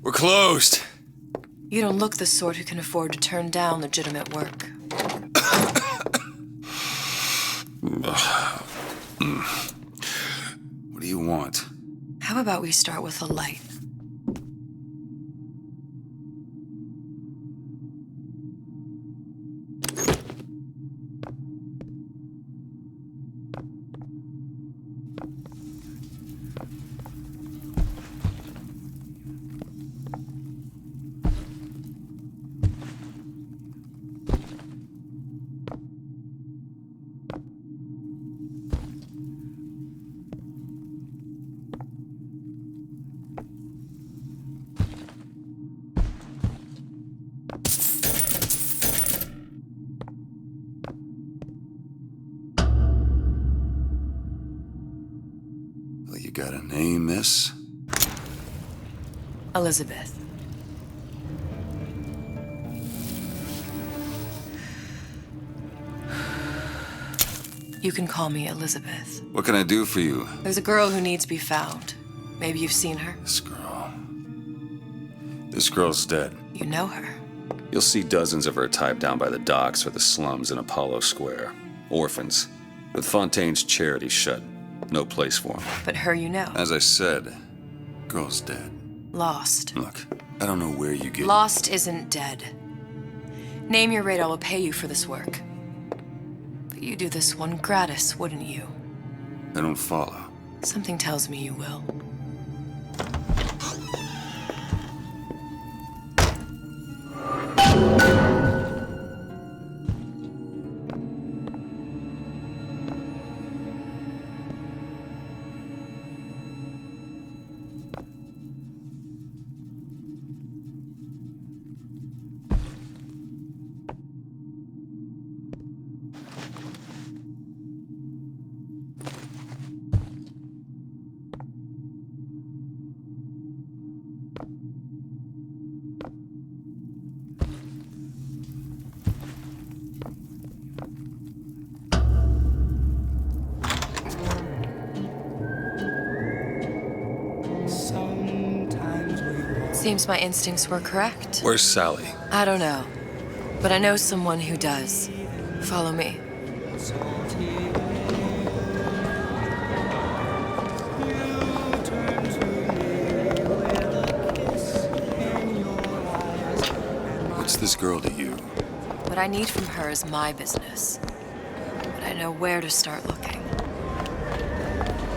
We're closed. You don't look the sort who can afford to turn down legitimate work. What do you want? How about we start with a light? Well, you got a name, miss? Elizabeth. You can call me Elizabeth. What can I do for you? There's a girl who needs to be found. Maybe you've seen her. This girl. This girl's dead. You know her. You'll see dozens of her tied down by the docks or the slums in Apollo Square. Orphans. With Fontaine's charity shut. No place for them. But her you know. As I said, girl's dead. Lost. Look, I don't know where you get... Lost isn't dead. Name your rate, I will pay you for this work. But you do this one gratis, wouldn't you? I don't follow. Something tells me you will. Seems my instincts were correct. Where's Sally? I don't know, but I know someone who does. Follow me. What's this girl to you? What I need from her is my business. But I know where to start looking.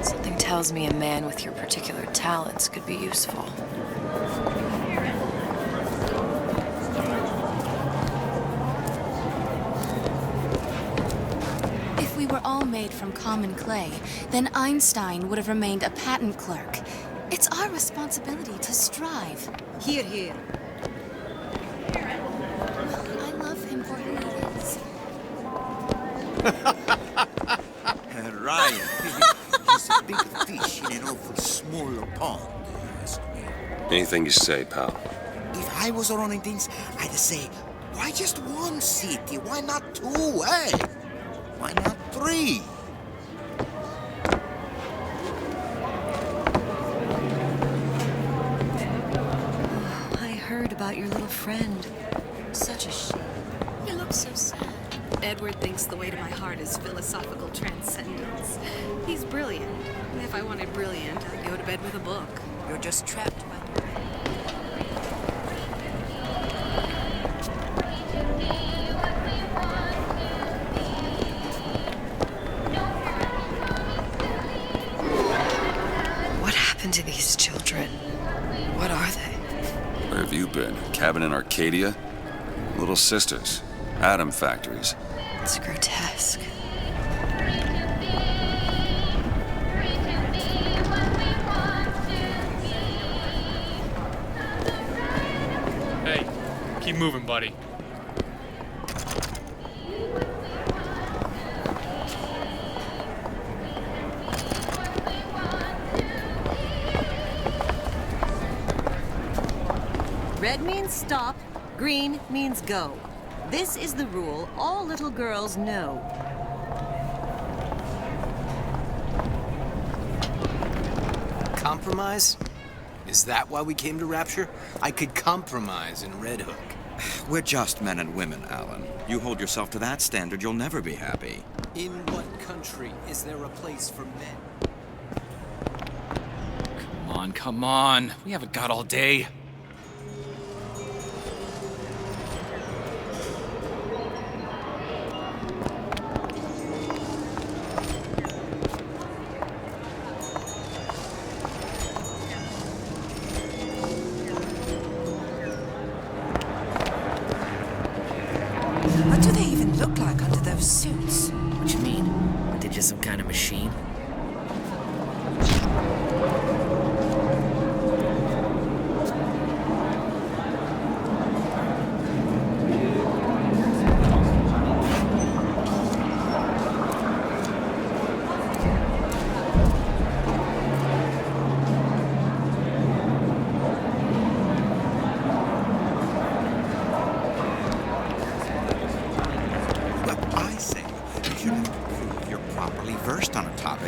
Something tells me a man with your particular talents could be useful. If we were all made from common clay, then Einstein would have remained a patent clerk. It's our responsibility to strive. Here, here. I love him for who he is. Ryan, he's a big fish in an awful small pond, you ask me. Anything you say, pal. If I was running things, I'd say, why just one city? Why not two, eh? Why not three? I heard about your little friend. Such a shame. He looks so sad. Edward thinks the way to my heart is philosophical transcendence. He's brilliant. And if I wanted brilliant, I'd go to bed with a book. You're just trapped by the rain. What happened to these children? What are they? Where have you been? Cabin in Arcadia? Little sisters. Atom factories. It's grotesque. Hey, keep moving, buddy. Red means stop, green means go. This is the rule all little girls know. Compromise? Is that why we came to Rapture? I could compromise in Red Hook. We're just men and women, Alan. You hold yourself to that standard, you'll never be happy. In what country is there a place for men? Come on. We haven't got all day. What do they even look like under those suits? What you mean? Are they just some kind of machine?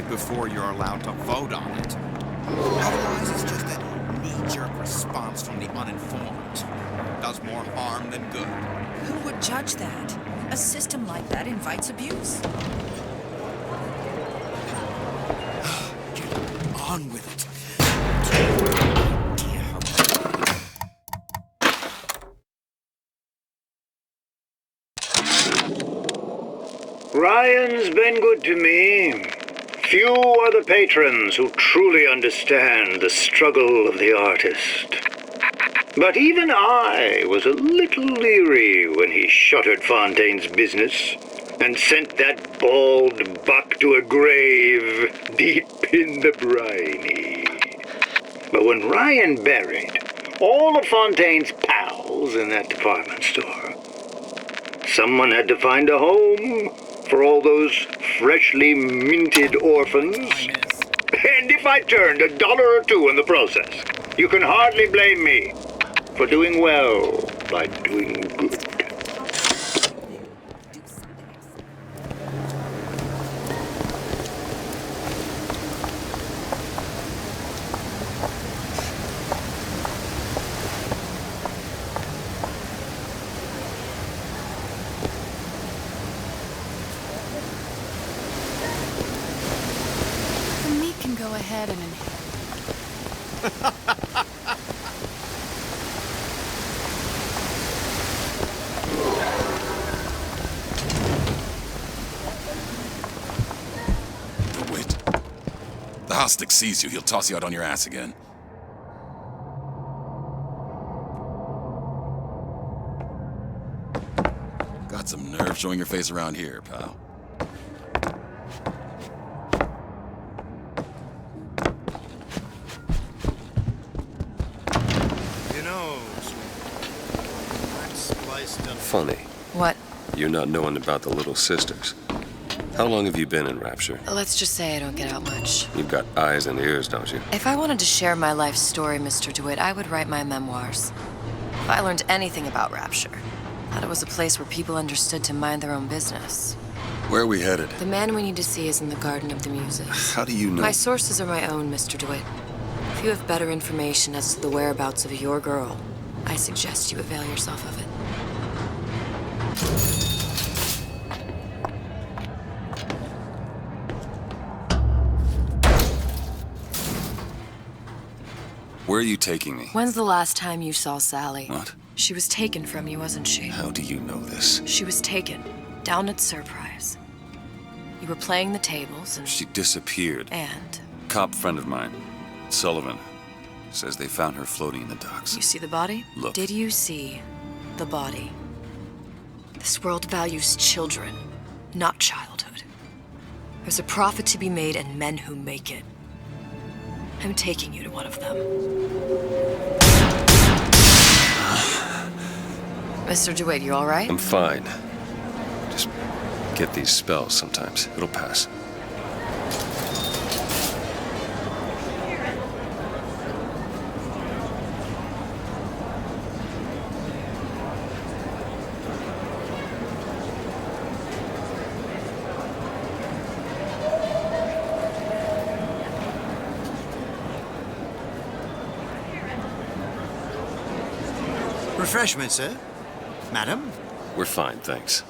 Before you're allowed to vote on it. Otherwise, it's just a knee-jerk response from the uninformed. Does more harm than good. Who would judge that? A system like that invites abuse. Get on with it. Ryan's been good to me. Few are the patrons who truly understand the struggle of the artist. But even I was a little leery when he shuttered Fontaine's business and sent that bald buck to a grave deep in the briny. But when Ryan buried all of Fontaine's pals in that department store, someone had to find a home for all those freshly minted orphans. And if I turned $1 or $2 in the process, you can hardly blame me for doing well by doing good. Go ahead and Wait. The Hostic sees you, he'll toss you out on your ass again. Got some nerve showing your face around here, pal. Funny. What? You're not knowing about the Little Sisters. How long have you been in Rapture? Let's just say I don't get out much. You've got eyes and ears, don't you? If I wanted to share my life story, Mr. DeWitt, I would write my memoirs. If I learned anything about Rapture, that it was a place where people understood to mind their own business. Where are we headed? The man we need to see is in the Garden of the Muses. How do you know? My sources are my own, Mr. DeWitt. If you have better information as to the whereabouts of your girl, I suggest you avail yourself of it. Where are you taking me? When's the last time you saw Sally? What? She was taken from you, wasn't she? How do you know this? She was taken, down at Surprise. You were playing the tables and... She disappeared. And? Cop friend of mine, Sullivan, says they found her floating in the docks. You see the body? Look. Did you see the body? This world values children, not childhood. There's a profit to be made and men who make it. I'm taking you to one of them. Mr. DeWitt, you all right? I'm fine. Just get these spells sometimes. It'll pass. Refreshment, sir? Madam? We're fine, thanks.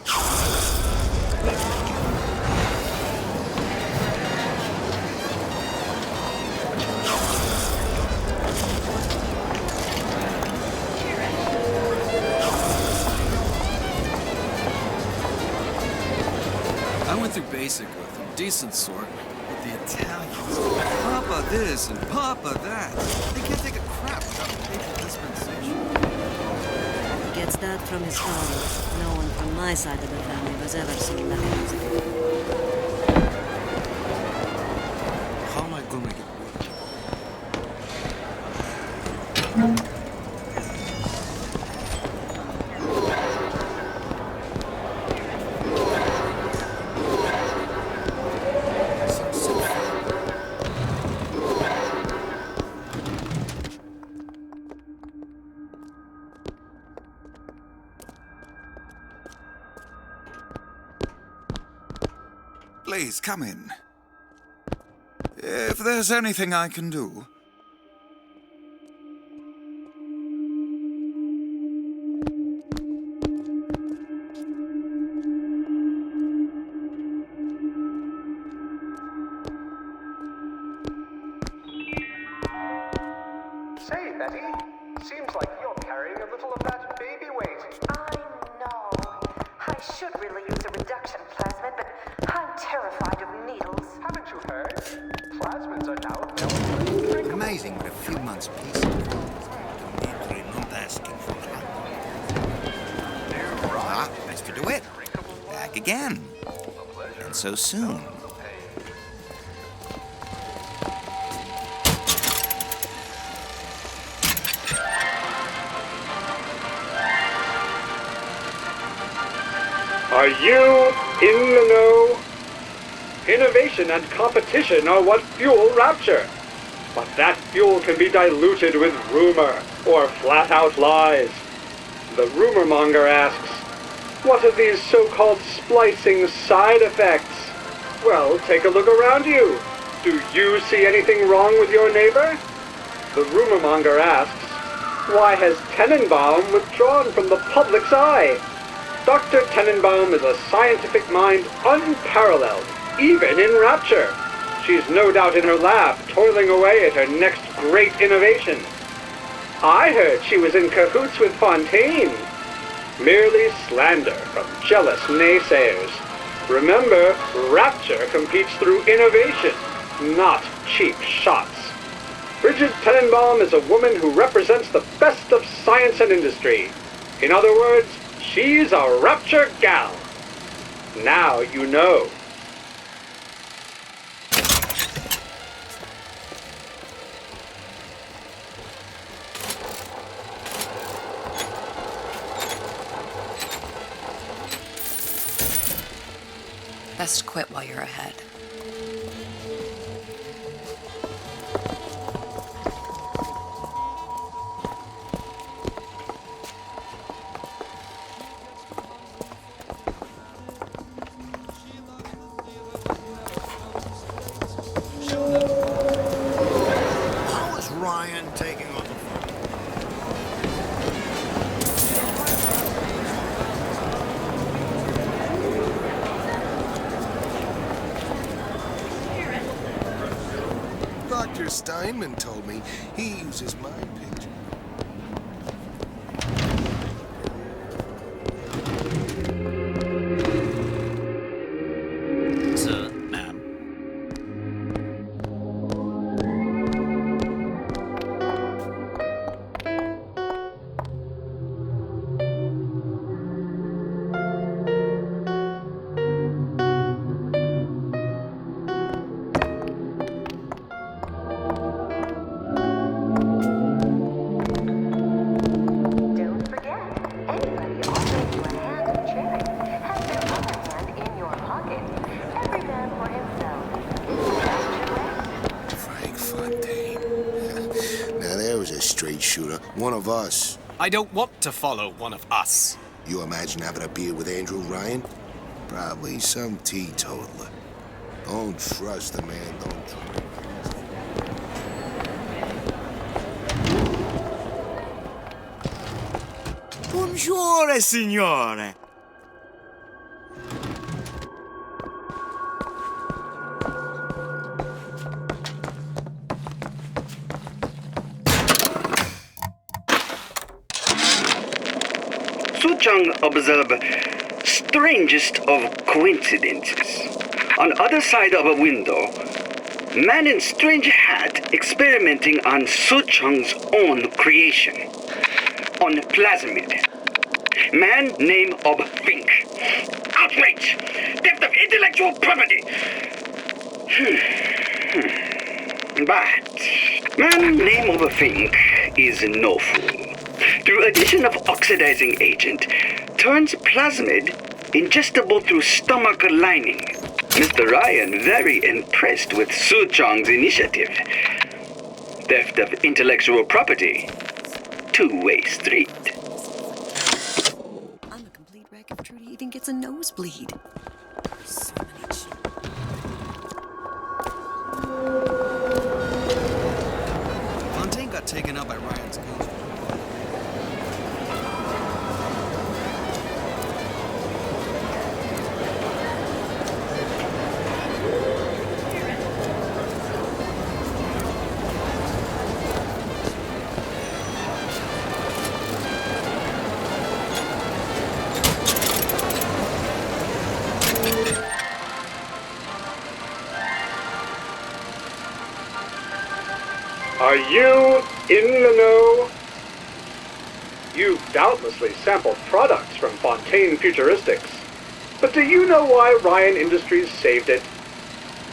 I went through basic with them, decent sort. But the Italians, Papa this and Papa that. They can't take a crap without a papal dispensation. He gets that from his father. No one from my side of the family was ever so lucky. How am I gonna get Please, come in. If there's anything I can do... Say, Betty, seems like you're carrying a little of that baby weight. I know. I should really use a reduction plasmid, but I'm terrified of needles. Haven't you heard? Plasmids are now available. Amazing what a few months peace not asking for nice to do it. Back again. And so soon. Are you in the know? Innovation and competition are what fuel Rapture. But that fuel can be diluted with rumor or flat-out lies. The rumor monger asks, what are these so-called splicing side effects? Well, take a look around you. Do you see anything wrong with your neighbor? The rumor monger asks, why has Tenenbaum withdrawn from the public's eye? Dr. Tenenbaum is a scientific mind unparalleled, even in Rapture. She's no doubt in her lab, toiling away at her next great innovation. I heard she was in cahoots with Fontaine. Merely slander from jealous naysayers. Remember, Rapture competes through innovation, not cheap shots. Bridget Tenenbaum is a woman who represents the best of science and industry. In other words, she's a Rapture gal. Now you know. Best quit while you're ahead. How is Ryan taking on the Dr. Steinman told me he uses mind picture. Sir, ma'am. Don't forget, anybody offering you a hand of charity has their other hand in your pocket. Every man for himself. Frank Fontaine. Now there was a straight shooter. One of us. I don't want to follow one of us. You imagine having a beer with Andrew Ryan? Probably some teetotaler. Don't trust the man, don't drink. Bonjour, signore. Suchong observe strangest of coincidences. On other side of a window, man in strange hat experimenting on Suchong's own creation. On plasmid. Man name of Fink. Outrage! Theft of intellectual property! But man name of a Fink is no fool. Through addition of oxidizing agent, turns plasmid ingestible through stomach lining. Mr. Ryan very impressed with Suchong's initiative. Theft of intellectual property. Two-way street. I'm a complete wreck if Trudy even gets a nosebleed. So many Fontaine got taken out by Ryan's ghost. Are you in the know? You've doubtlessly sampled products from Fontaine Futuristics. But do you know why Ryan Industries saved it?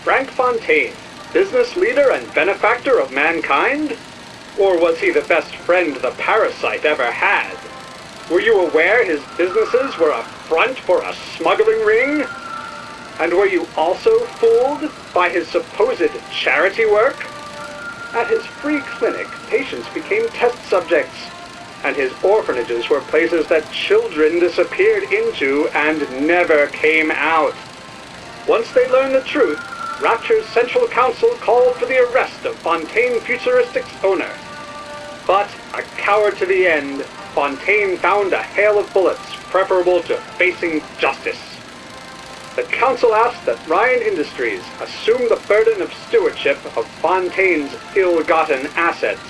Frank Fontaine, business leader and benefactor of mankind? Or was he the best friend the parasite ever had? Were you aware his businesses were a front for a smuggling ring? And were you also fooled by his supposed charity work? At his free clinic, patients became test subjects, and his orphanages were places that children disappeared into and never came out. Once they learned the truth, Rapture's Central Council called for the arrest of Fontaine Futuristics' owner. But, a coward to the end, Fontaine found a hail of bullets preferable to facing justice. The council asked that Ryan Industries assume the burden of stewardship of Fontaine's ill-gotten assets.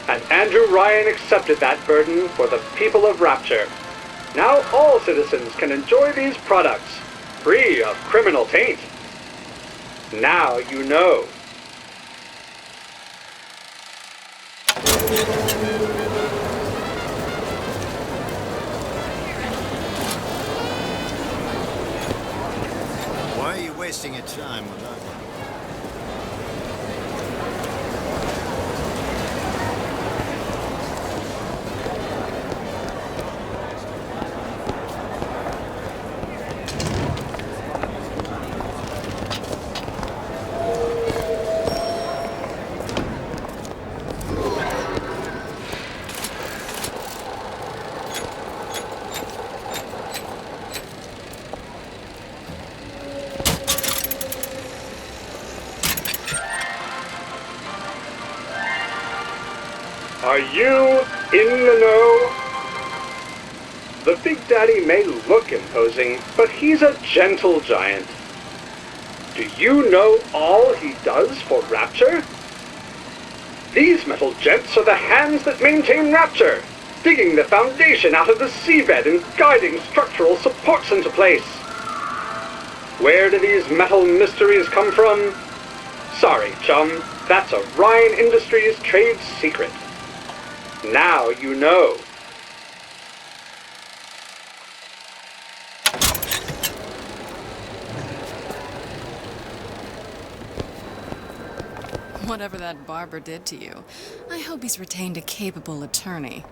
And Andrew Ryan accepted that burden for the people of Rapture. Now all citizens can enjoy these products, free of criminal taint. Now you know. Why are you wasting your time with that? Are you in the know? The Big Daddy may look imposing, but he's a gentle giant. Do you know all he does for Rapture? These metal gents are the hands that maintain Rapture, digging the foundation out of the seabed and guiding structural supports into place. Where do these metal mysteries come from? Sorry, chum, that's a Ryan Industries trade secret. Now you know. Whatever that barber did to you, I hope he's retained a capable attorney.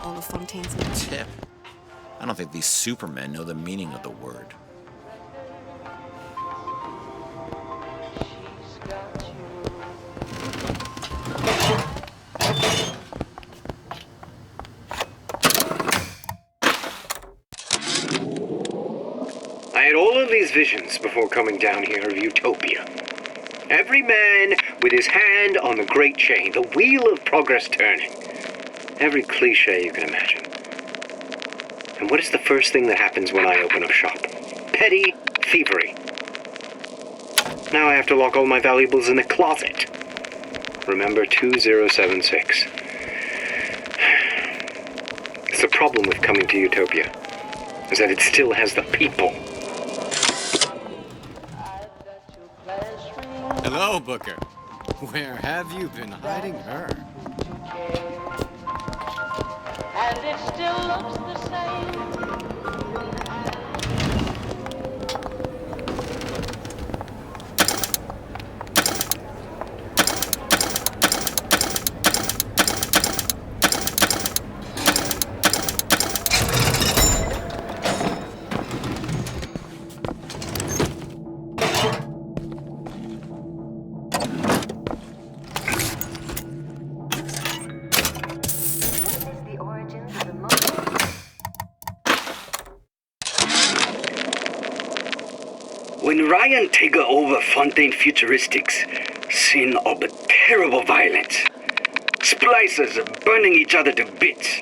all of Fontaine's... Tip? I don't think these supermen know the meaning of the word. I had all of these visions before coming down here of Utopia. Every man with his hand on the great chain, the wheel of progress turning. Every cliche you can imagine. And what is the first thing that happens when I open up shop? Petty thievery. Now I have to lock all my valuables in a closet. Remember 2076. It's the problem with coming to Utopia, is that it still has the people. Hello, Booker. Where have you been hiding her? And it still looks the same. When Ryan take over Fontaine Futuristics, scene of a terrible violence. Splicers burning each other to bits.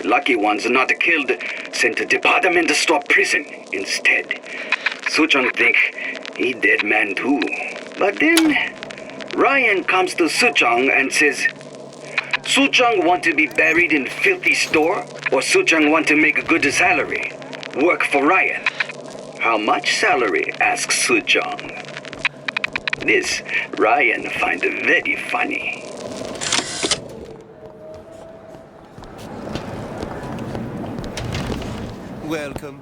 Lucky ones not killed, sent to department store prison instead. Suchong think he dead man too. But then Ryan comes to Suchong and says, Suchong want to be buried in filthy store, or Suchong want to make a good salary, work for Ryan. How much salary? Asks Suchong. This Ryan find very funny. Welcome.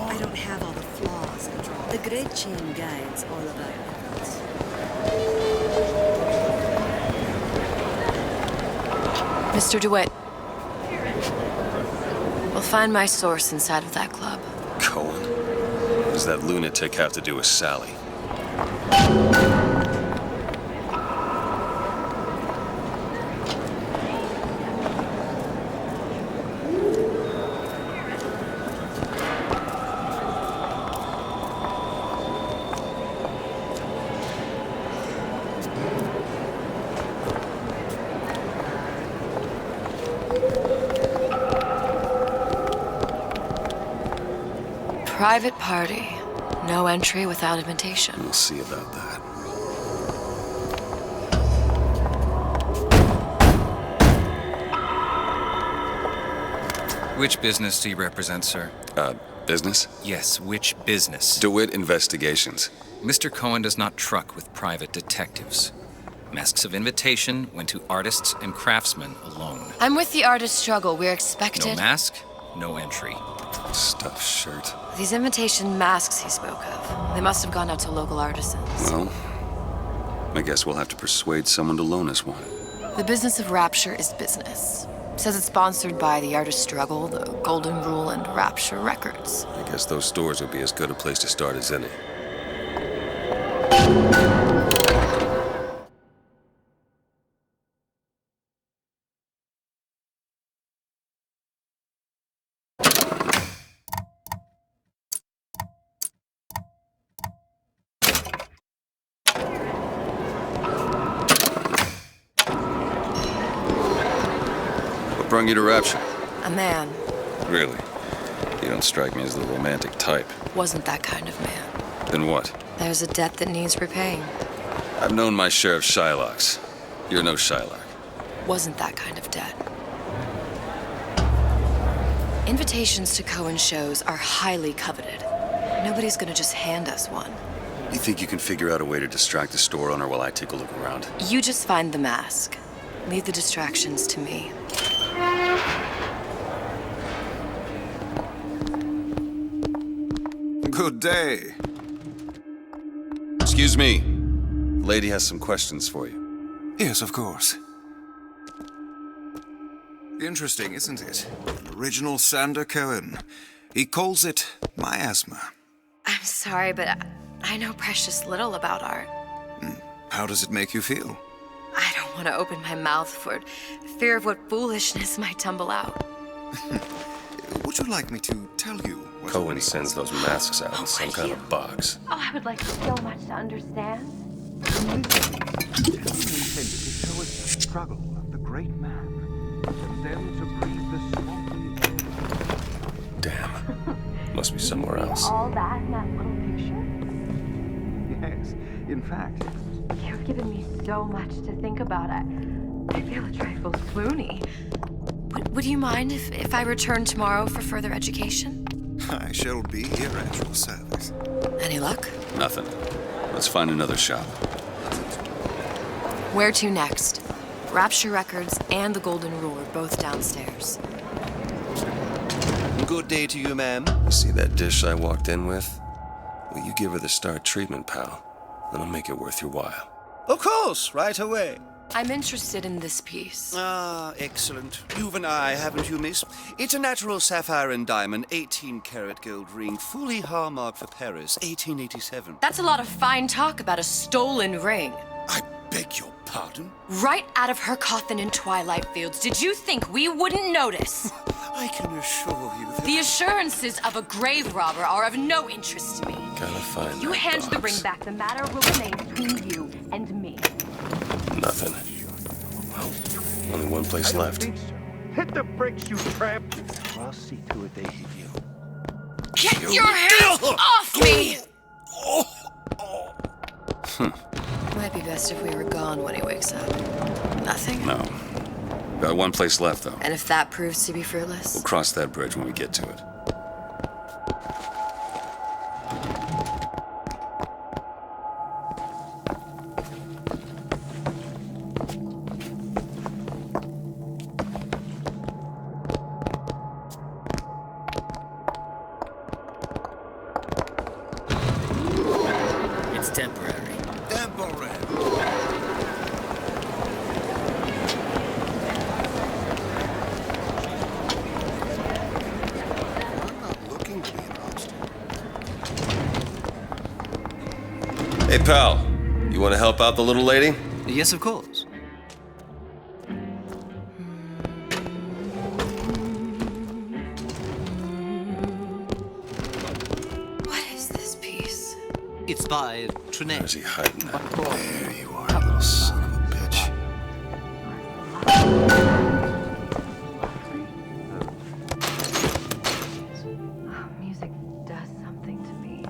I don't have all the flaws. The Great Chain Guide's all about ethics. Mr. DeWitt. We'll find my source inside of that club. Cohen? What does that lunatic have to do with Sally? Private party. No entry without invitation. We'll see about that. Which business do you represent, sir? Business? Yes, which business? DeWitt Investigations. Mr. Cohen does not truck with private detectives. Masks of invitation went to artists and craftsmen alone. I'm with the artist struggle. We're expected. No mask, no entry. Stuffed shirt. These invitation masks he spoke of. They must have gone out to local artisans. Well, I guess we'll have to persuade someone to loan us one. The business of Rapture is business. Says it's sponsored by the Artist Struggle, the Golden Rule, and Rapture Records. I guess those stores would be as good a place to start as any. What brought you to Rapture? A man. Really? You don't strike me as the romantic type. Wasn't that kind of man. Then what? There's a debt that needs repaying. I've known my share of Shylocks. You're no Shylock. Wasn't that kind of debt. Invitations to Cohen shows are highly coveted. Nobody's gonna just hand us one. You think you can figure out a way to distract the store owner while I take a look around? You just find the mask. Leave the distractions to me. Good day. Excuse me. Lady has some questions for you. Yes, of course. Interesting, isn't it? Original Sander Cohen. He calls it miasma. I'm sorry, but I know precious little about art. How does it make you feel? I don't want to open my mouth for fear of what foolishness might tumble out. Would you like me to tell you what Cohen sends those masks out in some kind of box. Oh, I would like so much to understand. Intended to show us the struggle of the great man, and then to breathe the smoke. Damn. Must be somewhere else. All that in that little picture? Yes, in fact. You've given me so much to think about. I feel a trifle swoony. Would you mind if I return tomorrow for further education? I shall be here at your service. Any luck? Nothing. Let's find another shop. Where to next? Rapture Records and the Golden Rule are both downstairs. Good day to you, ma'am. You see that dish I walked in with? Will you give her the star treatment, pal? Then I'll make it worth your while. Of course, right away. I'm interested in this piece. Ah, excellent. You've an eye, haven't you, miss? It's a natural sapphire and diamond, 18-karat gold ring, fully hallmarked for Paris, 1887. That's a lot of fine talk about a stolen ring. I beg your pardon? Right out of her coffin in Twilight Fields. Did you think we wouldn't notice? I can assure you that... The assurances of a grave robber are of no interest to me. Gotta find You that hand the box. ring back. The matter will remain between you and me. Nothing. Well, only one place left. Hit the brakes, you tramp! I'll see to it they hit you. Get your hands off me! Might be best if we were gone when he wakes up. Nothing? No. Got one place left, though. And if that proves to be fruitless? We'll cross that bridge when we get to it. It's temporary. Hey, pal. You want to help out the little lady? Yes, of course. What is this piece? It's by Trinae. Where's he hiding that? There you are, little son of a bitch. Music does something to me.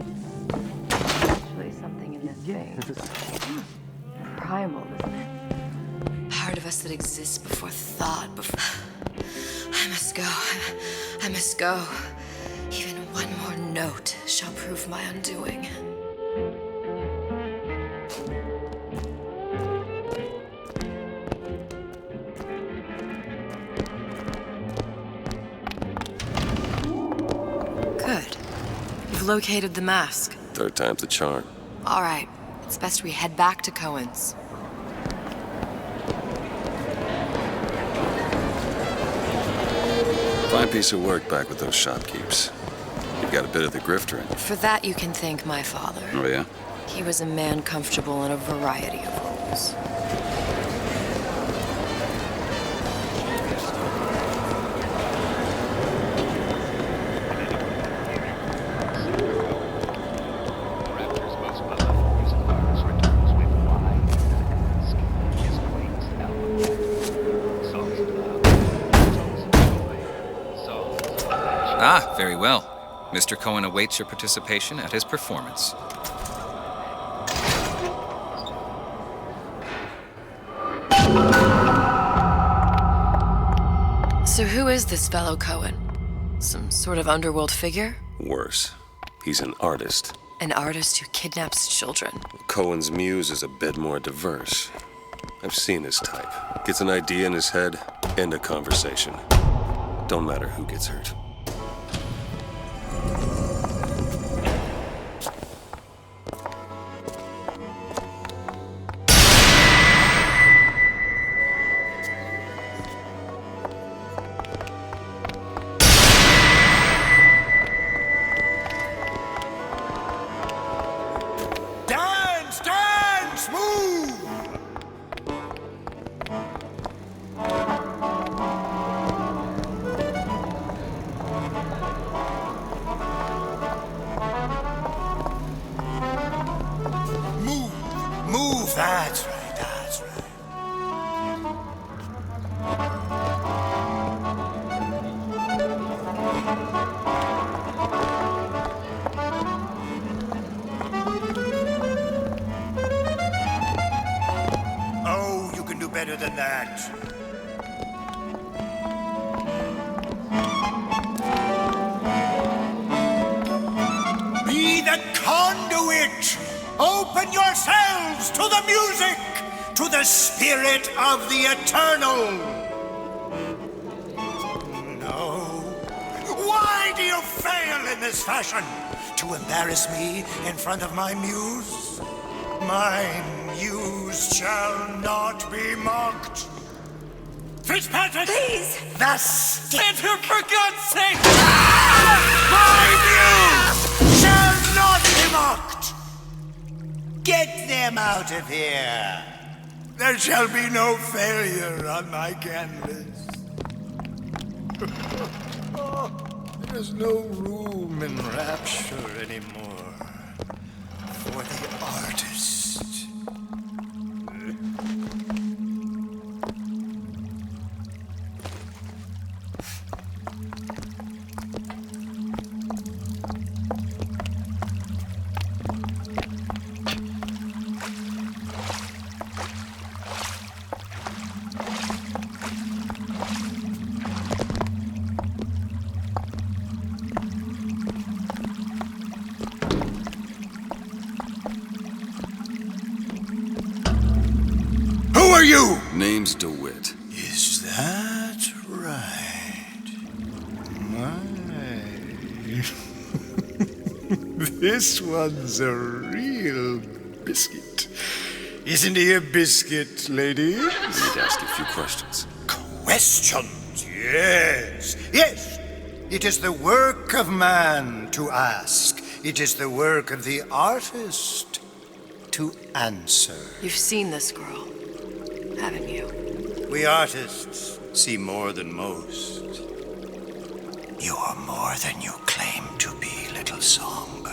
Especially something in this thing. Primal, isn't it? Part of us that exists before thought, before... I must go. I must go. Even one more note shall prove my undoing. Good. You've located the mask. Third time's the charm. All right. It's best we head back to Cohen's. Fine piece of work back with those shopkeepers. You got a bit of the grifter in you. For that, you can thank my father. Oh, yeah? He was a man comfortable in a variety of roles. Ah, very well. Mr. Cohen awaits your participation at his performance. So who is this fellow Cohen? Some sort of underworld figure? Worse. He's an artist. An artist who kidnaps children. Cohen's muse is a bit more diverse. I've seen his type. Gets an idea in his head, end a conversation. Don't matter who gets hurt. Dance, dance, move! Move, that's right, that's right. Oh, you can do better than that. Be the conduit! Open yourselves to the music, to the spirit of the eternal! No. Why do you fail in this fashion? To embarrass me in front of my muse? My muse shall not be mocked. Fitzpatrick! Please! Thus... Stand here, for God's sake! My muse shall not be mocked! Get them out of here! There shall be no failure on my canvas. There's no room in rapture anymore for the artist. Who are you? Name's DeWitt. Is that right? My. This one's a real biscuit. Isn't he a biscuit, ladies? I need to ask you a few questions. Questions, yes. Yes, it is the work of man to ask. It is the work of the artist to answer. You've seen this girl, haven't you? We artists see more than most. You are more than you claim to be, little songbird.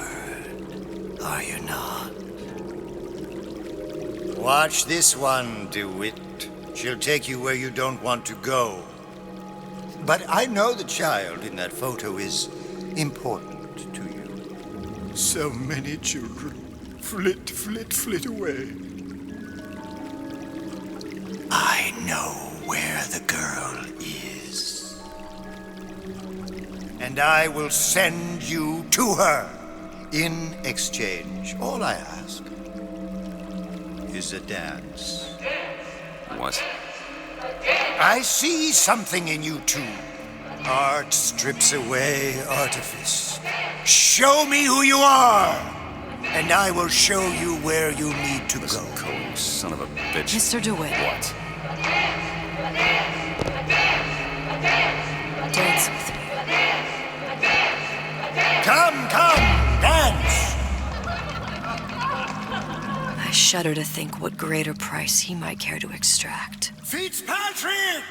Are you not? Watch this one, DeWitt. She'll take you where you don't want to go. But I know the child in that photo is important to you. So many children flit, flit, flit away. I know where the girl is. And I will send you to her. In exchange, all I ask is a dance. What? I see something in you two. Art strips away artifice. Show me who you are, and I will show you where you need to Listen, go. Cohen, son of a bitch. Mr. DeWitt. What? Dance with me. Come, dance! I shudder to think what greater price he might care to extract. Fitzpatrick!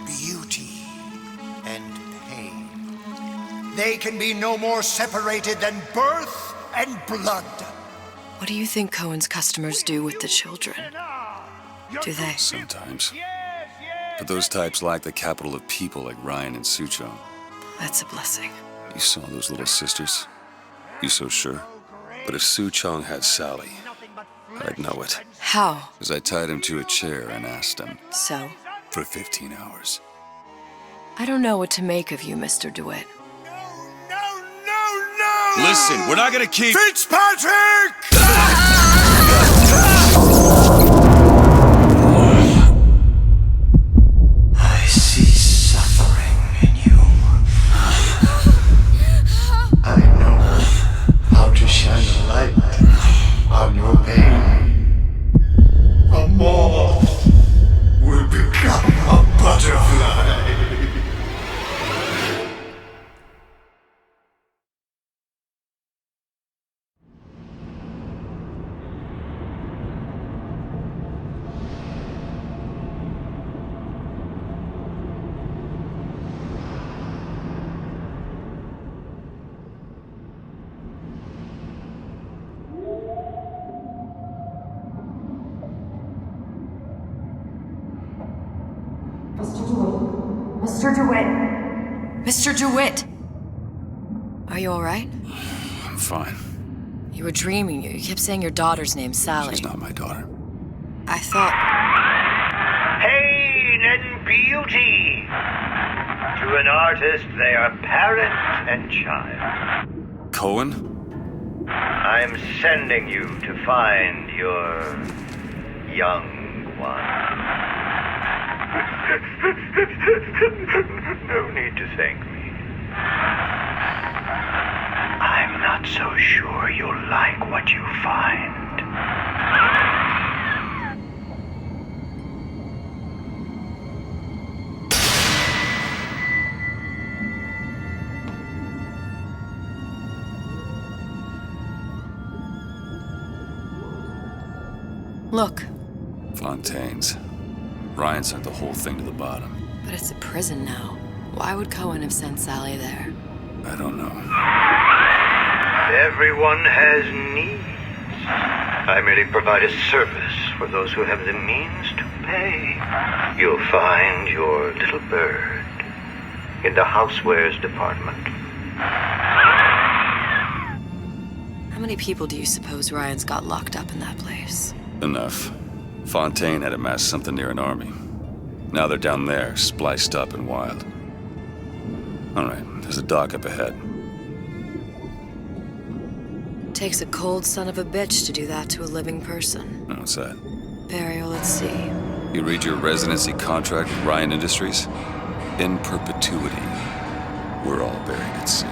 Beauty and pain. They can be no more separated than birth and blood. What do you think Cohen's customers do with the children? Do they? Sometimes. But those types lack the capital of people like Ryan and Suchong. That's a blessing. You saw those little sisters? You so sure? But if Suchong had Sally, I'd know it. How? As I tied him to a chair and asked him. So? For 15 hours. I don't know what to make of you, Mr. DeWitt. No! Listen, we're not gonna keep... Fitzpatrick! I see suffering in you. I know how to shine a light on your pain. A moth will become a butterfly. Mr. DeWitt! Mr. DeWitt! Are you alright? I'm fine. You were dreaming. You kept saying your daughter's name, Sally. She's not my daughter. I thought... Pain and beauty! To an artist, they are parent and child. Cohen? I'm sending you to find your young one. No need to thank me. I'm not so sure you'll like what you find. Look. Fontaine's. Ryan sent the whole thing to the bottom. But it's a prison now. Why would Cohen have sent Sally there? I don't know. Everyone has needs. I merely provide a service for those who have the means to pay. You'll find your little bird in the housewares department. How many people do you suppose Ryan's got locked up in that place? Enough. Fontaine had amassed something near an army. Now they're down there, spliced up and wild. All right, there's a dock up ahead. Takes a cold son of a bitch to do that to a living person. What's that? Burial, let's see. You read your residency contract with Ryan Industries? In perpetuity, we're all buried at sea.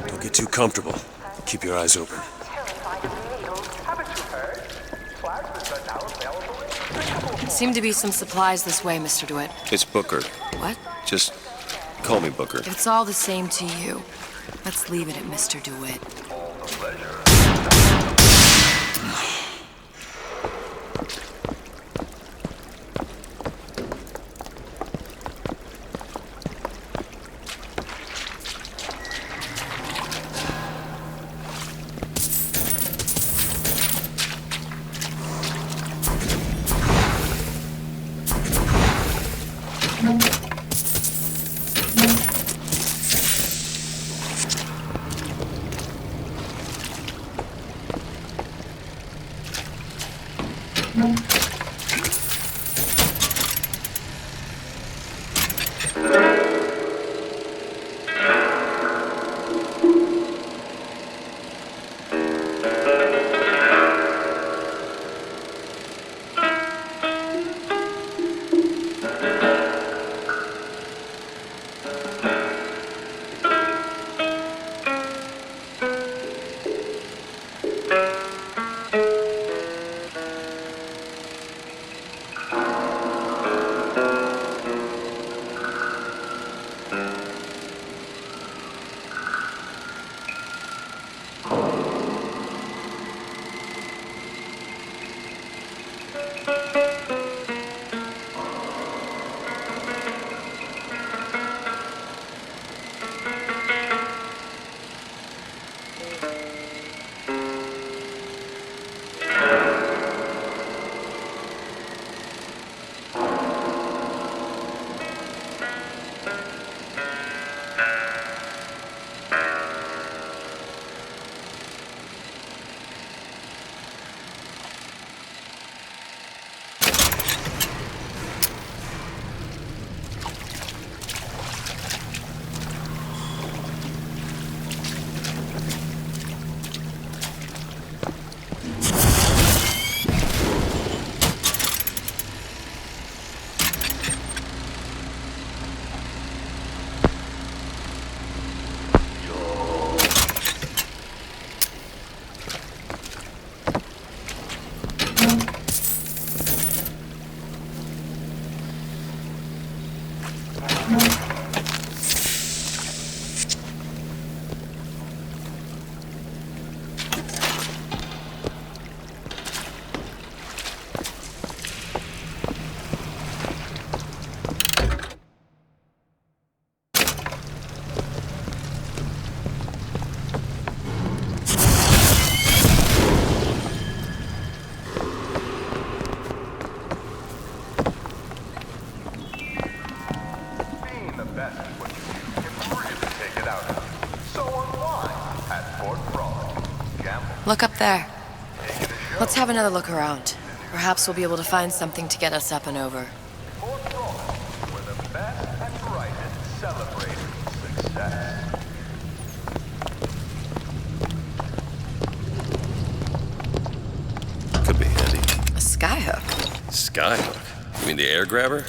Don't get too comfortable. Keep your eyes open. Seem to be some supplies this way, Mr. DeWitt. It's Booker. What? Just call me Booker. If it's all the same to you, let's leave it at Mr. DeWitt. Look up there. Let's have another look around. Perhaps we'll be able to find something to get us up and over. Could be handy. A skyhook. Skyhook? You mean the air grabber?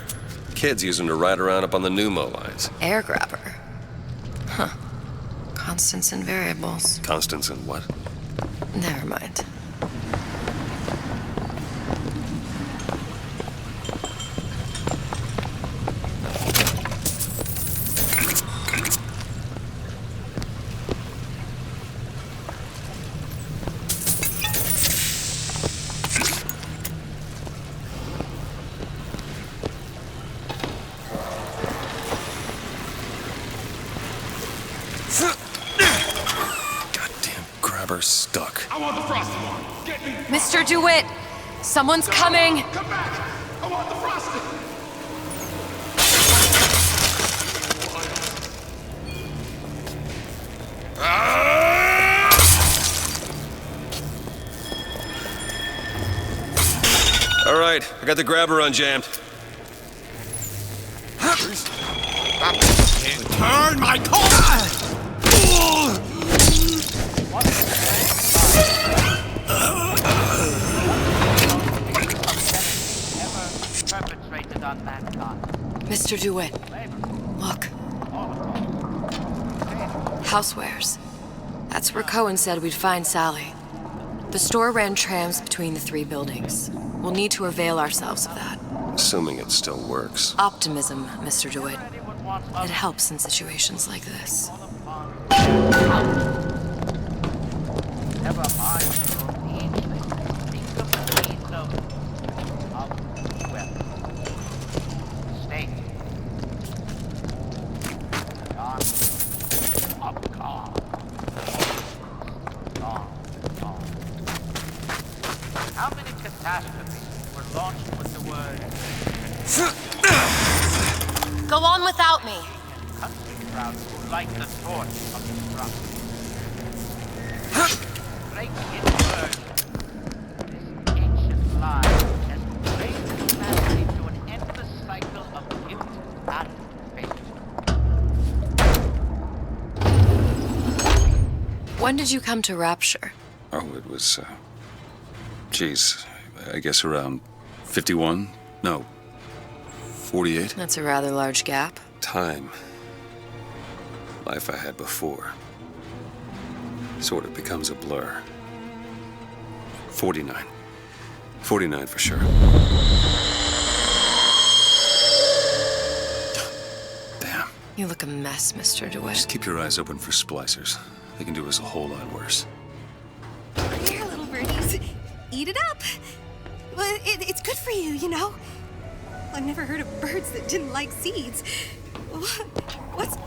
Kids use them to ride around up on the pneumo lines. Air grabber. Huh. Constants and variables. Constants and what? Never mind. Goddamn grabber stuck. I want the frosted one. Get me. Mr. DeWitt! Someone's coming! Come back. I want the frosted. All right, I got the grabber unjammed. Turn my car! Mr. DeWitt, look. Housewares. That's where Cohen said we'd find Sally. The store ran trams between the three buildings. We'll need to avail ourselves of that. Assuming it still works. Optimism, Mr. DeWitt. It helps in situations like this. Never mind your needs. Think of the needs of Stay. How many catastrophes were launched with the word? Go on without me. Country crowds who light the torch of destruction. Break its word. This ancient lie has raised humanity to an endless cycle of guilt and fate. When did you come to Rapture? Oh, it was, geez, I guess around 51? No, 48? That's a rather large gap. Time. Life I had before. Sort of becomes a blur. 49. 49 for sure. Damn. You look a mess, Mr. DeWitt. Just keep your eyes open for splicers. They can do us a whole lot worse. Here, little birdies. Eat it up. Well, it's good for you, you know. I've never heard of birds that didn't like seeds.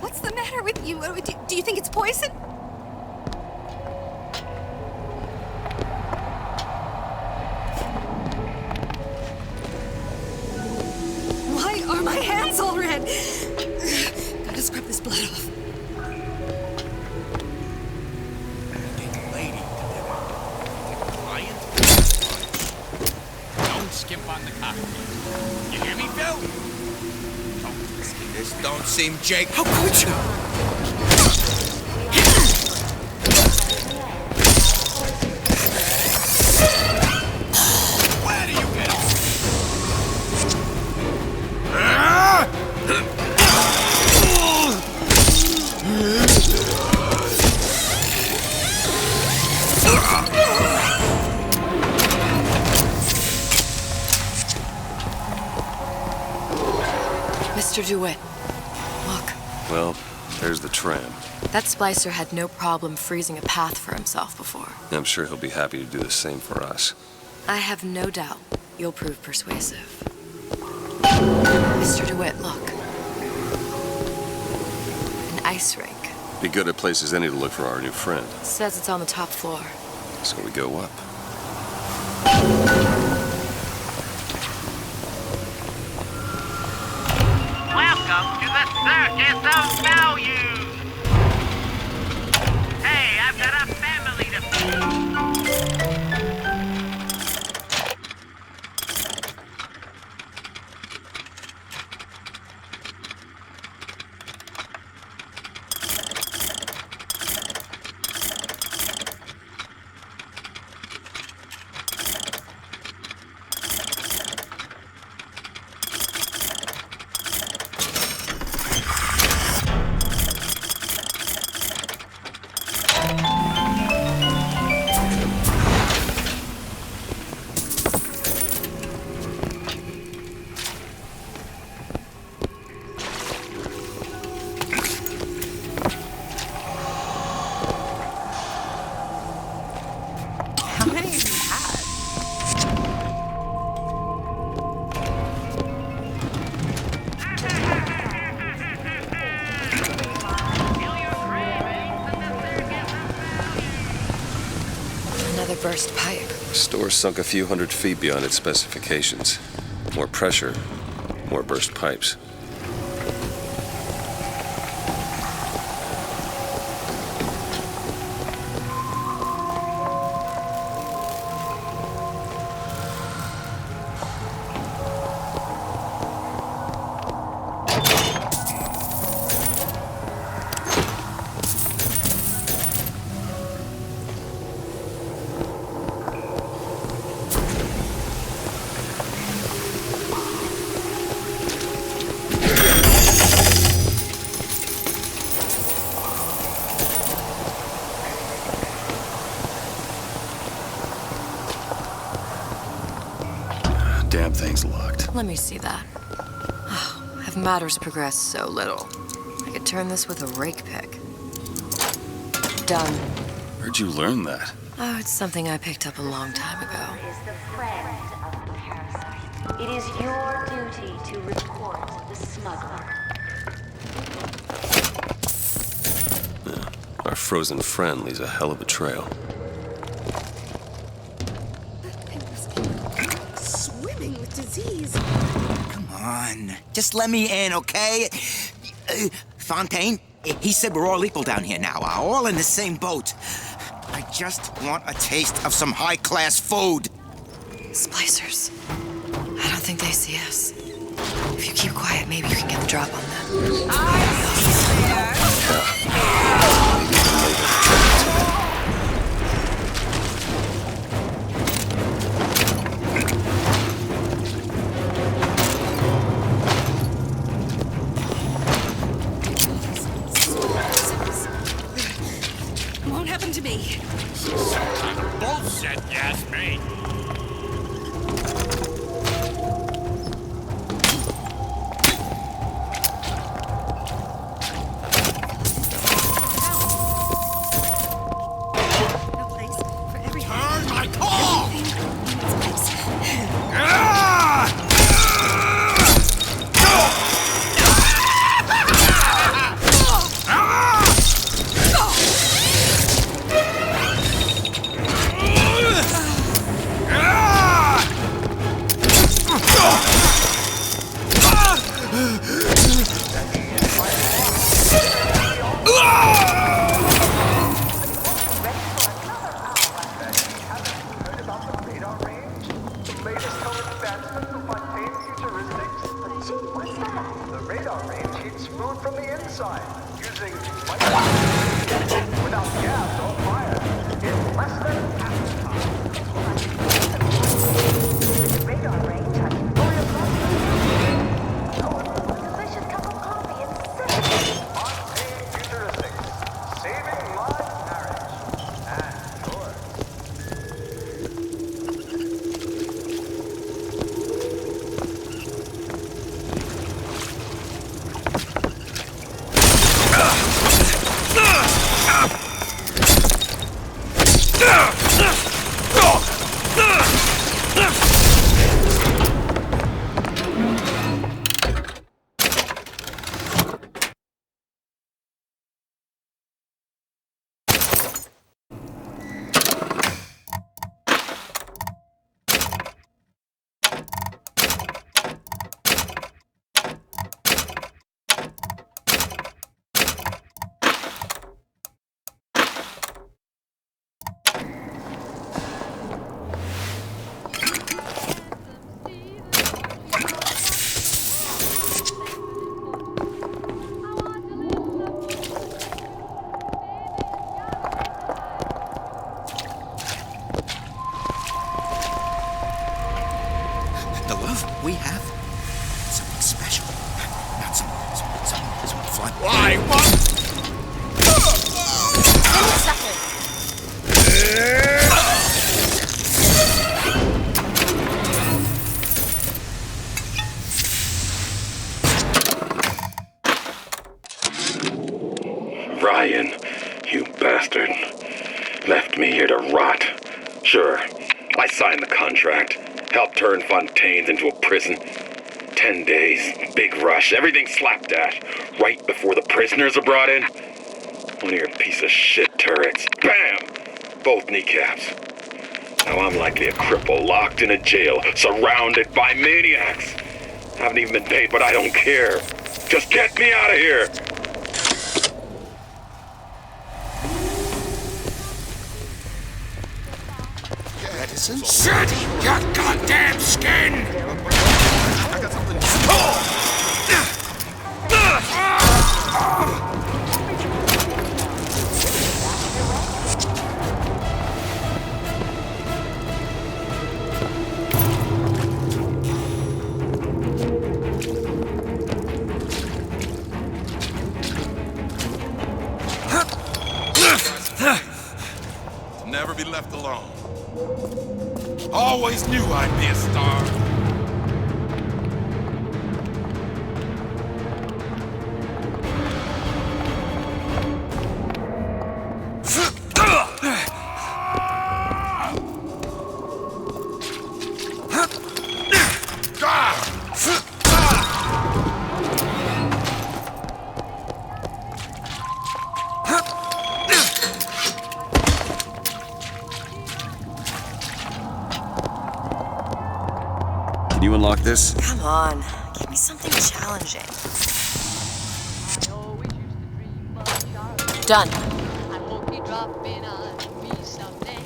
What's the matter with you? Do you think it's poison? Why are my hands all red? Gotta scrub this blood off. Skimp on the cockpit. You hear me, Phil? This don't seem Jake. How could you? Where do you get it? Mr. DeWitt, Well, there's the tram. That splicer had no problem freezing a path for himself before. I'm sure he'll be happy to do the same for us. I have no doubt you'll prove persuasive. Mr. DeWitt, look. An ice rink. Be good at places any to look for our new friend. Says it's on the top floor. So we go up. Welcome to the Circus of Value! Hey, I've got a family to feed! How many have you had? Another burst pipe. The store sunk a few hundred feet beyond its specifications. More pressure, more burst pipes. Damn thing's locked. Let me see that. Oh, have matters progressed so little? I could turn this with a rake pick. Done. Where'd you learn that? Oh, it's something I picked up a long time ago. Is the friend of the parasite. It is your duty to report the smuggler. Our frozen friend leaves a hell of a trail. Swimming with disease. Come on. Just let me in, okay? Fontaine, he said we're all equal down here now. All in the same boat. I just want a taste of some high-class food. Splicers. I don't think they see us. If you keep quiet, maybe you can get the drop on them. Won't happen to me. Bullshit, you ask me. No place for everything. Turn my call! Everything in its place. The radar range heats food from the inside, using without gas or fire, in less than half the time. Radar range has fully absorbed. Delicious cup of coffee and cinnamon. Fontaine Futuristics, saving my marriage and yours. Why? What? Ryan, you bastard. Left me here to rot. Sure, I signed the contract. Helped turn Fontaine's into a prison. 10 days, big rush, everything slapdash. Right before the prisoners are brought in. One of your piece of shit turrets. Bam! Both kneecaps. Now I'm likely a cripple locked in a jail, surrounded by maniacs. Haven't even been paid, but I don't care. Just get me out of here! Medicine? Shit! Your goddamn skin! I got something. Never be left alone. Always knew I'd be a star. Can you unlock this? Come on, give me something challenging. Done. I hope you drop in on me someday.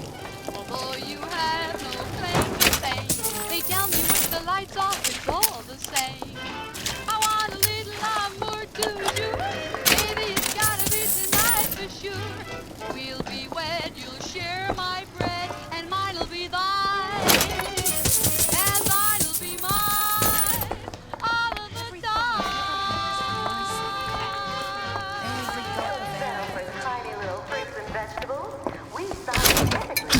Although you have no claim to fame, they tell me with the lights off, it's all the same. I want a little amour toujours. Baby, it's gotta be tonight for sure. We'll be wed, you'll share my bread, and mine'll be thine. And thine'll be mine all of the time. Tiny little fruits and vegetables. We scientifically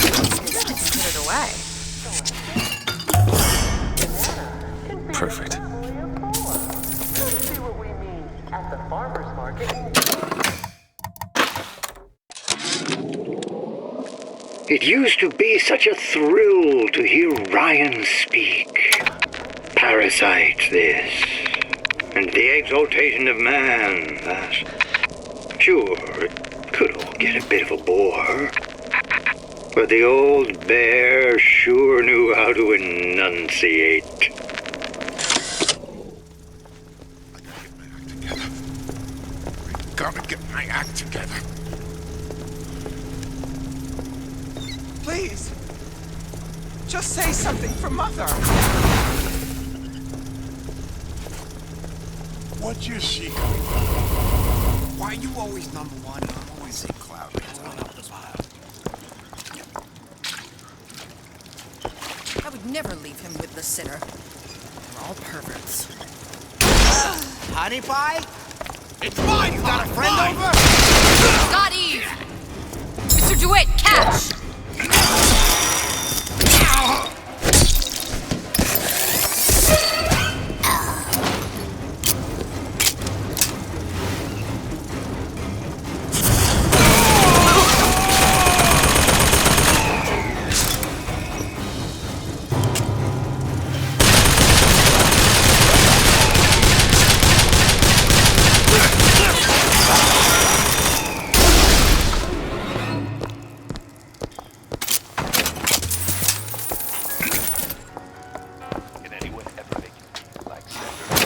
Put it away. Perfect. see what we mean at the farmer's market. It used to be such a thrill to hear Ryan speak. Parasite, this. And the exaltation of man, that. Sure, it could all get a bit of a bore. But the old bear sure knew how to enunciate. Gotta get my act together. Please. Just say something for Mother. What's your secret? Why are you always number one and I'm always in cloud? I would never leave him with the sinner. They're all perverts. Honey pie? It's mine! You got a friend over? Scott Eve! Mr. DeWitt, catch! Can anyone ever make you feel like Sandra?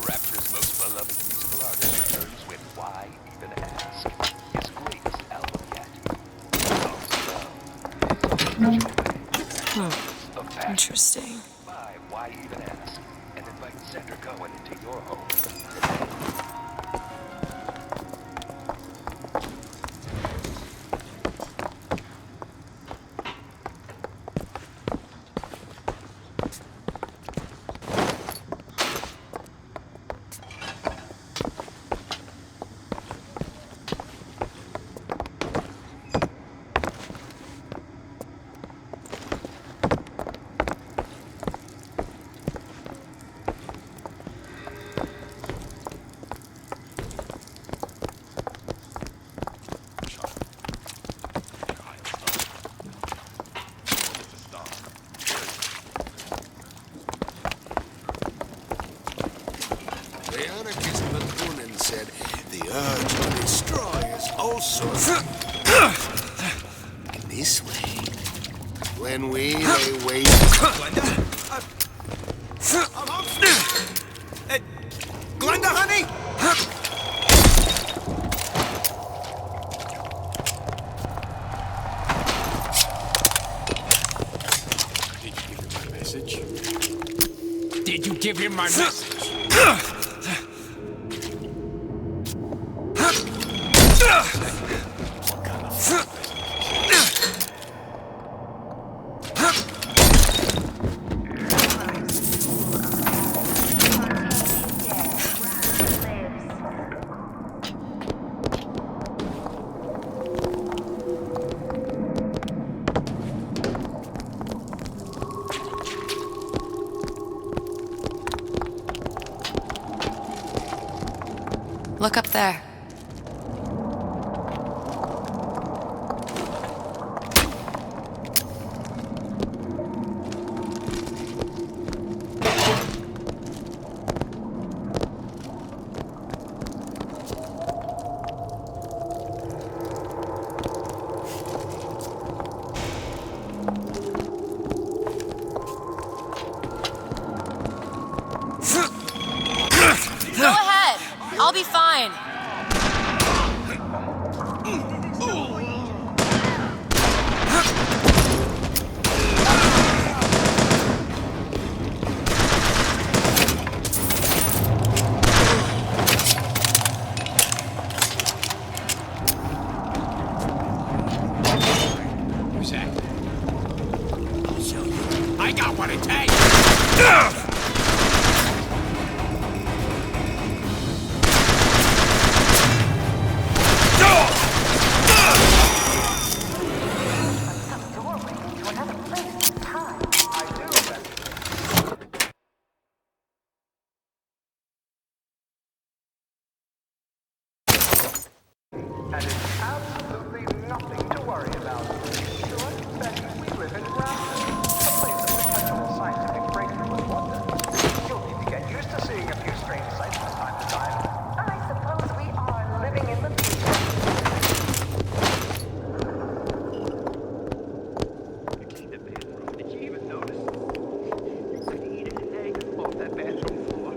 Rapture's most beloved musical artist returns with Why Even Ask, his greatest album yet. Interesting. Buy Why Even Ask and invite Sandra Cohen into your home. The anarchist Bakunin said the urge to destroy is also this way. When we lay waste. Glenda, honey? Did you give him my message? Look up there. Go ahead. I'll be fine. Who's that? I'll show you. I got what it takes. And it's absolutely nothing to worry about. Sure, Betty, we live in Rapture, a place of perpetual scientific breakthrough and wonder. You'll need to get used to seeing a few strange sights from time to time. I suppose we are living in the future. Did you even notice? You could eat an egg off that bathroom floor.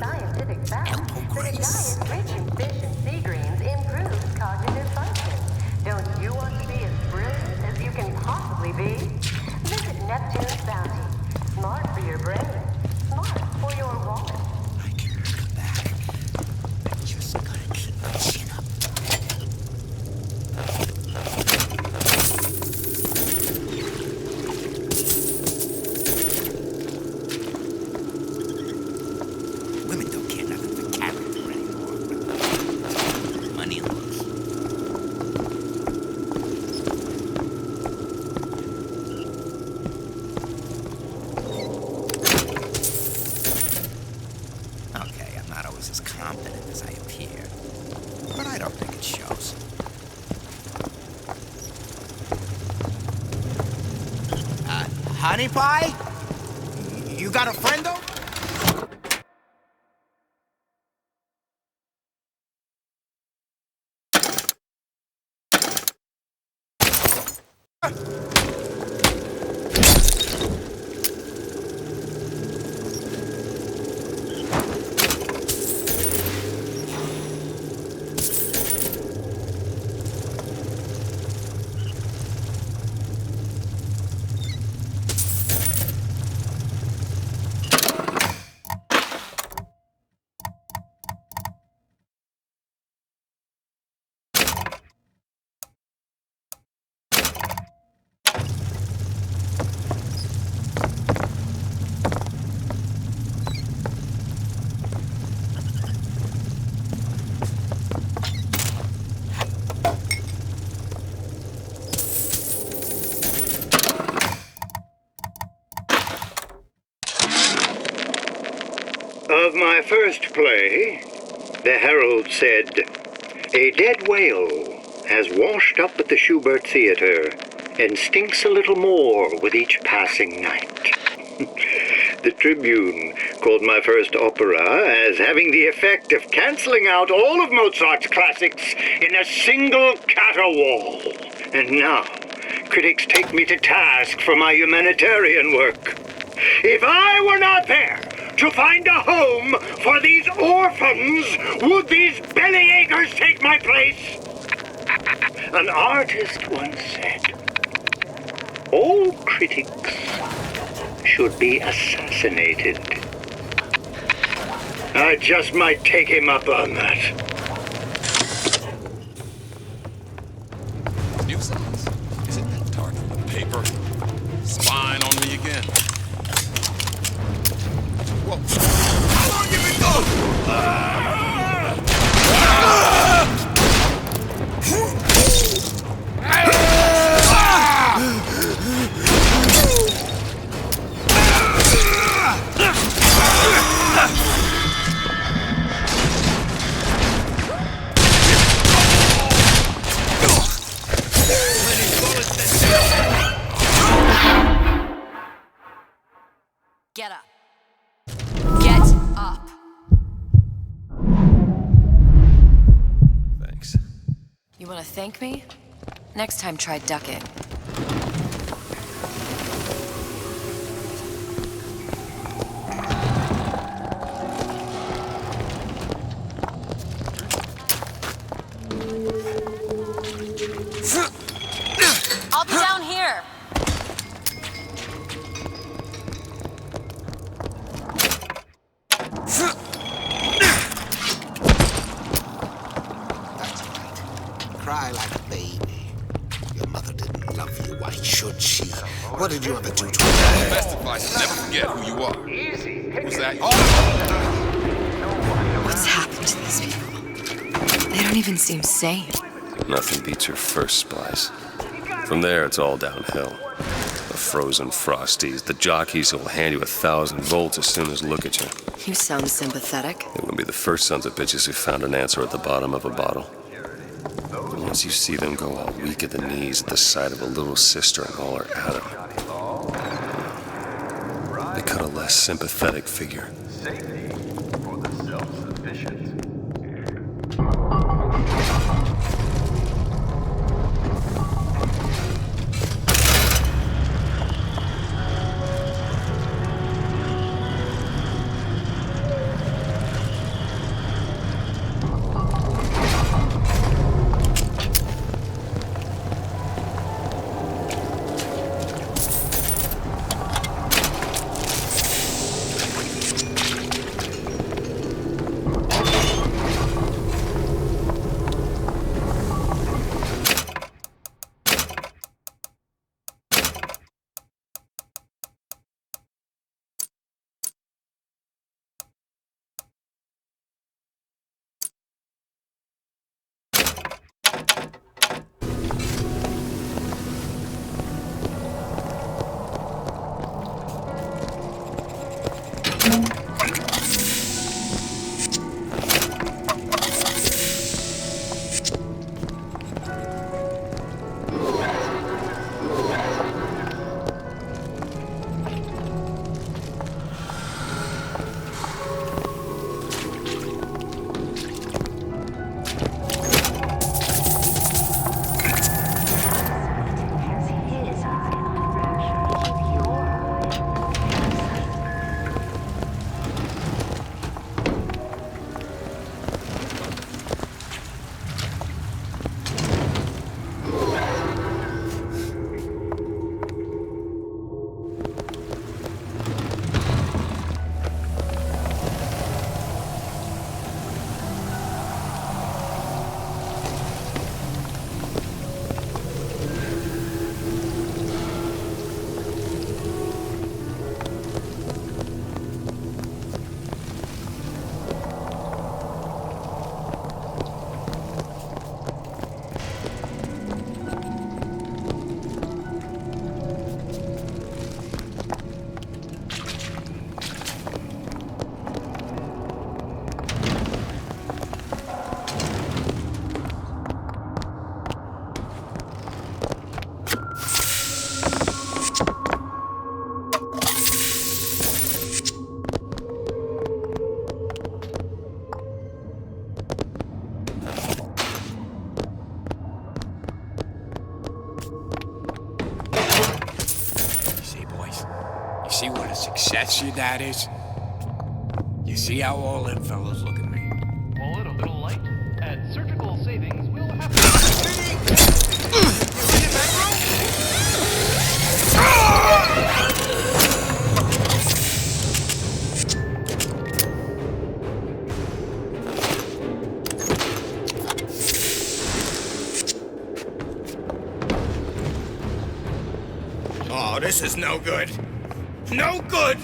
Scientific fact that a diet rich in fish and sea greens improves cognitive function. Don't you want to be as brilliant as you can possibly be? Visit Neptune's Bounty. Smart for your brain, smart for your wallet. Just gotta keep my chin up. Women don't care nothing for character anymore. Money and looks. Okay, I'm not always as confident as I appear, but I don't think it shows. Honey Pie? You got a friend over? of my first play, the herald said, "A dead whale has washed up at the Schubert Theater and stinks a little more with each passing night." The Tribune called my first opera as having the effect of canceling out all of Mozart's classics in a single caterwaul. And now, critics take me to task for my humanitarian work. If I were not there to find a home for these orphans, would these bellyachers take my place? An artist once said, "All critics should be assassinated." I just might take him up on that. Nuisance? Is it that tart from the paper? Spying on me again. Whoa. How long you been going? Get up. Get up. Thanks. You want to thank me? Next time, try ducking. I'll be down here. Cry like a baby. Your mother didn't love you. Why should she? What did you ever do to her? Best advice is never forget who you are. Who's that? What's happened to these people? They don't even seem sane. Nothing beats your first spies. From there, it's all downhill. The frozen frosties, the jockeys who will hand you 1,000 volts as soon as look at you. You sound sympathetic. They wouldn't be the first sons of bitches who found an answer at the bottom of a bottle. But once you see them go all weak at the knees at the sight of a little sister and all her Adam, they cut a less sympathetic figure. For the self-sufficient. see what a success your dad is? You see how all them fellows look at me? Well, a little light. At Surgical Savings, we'll have to... Oh, this is no good. No good!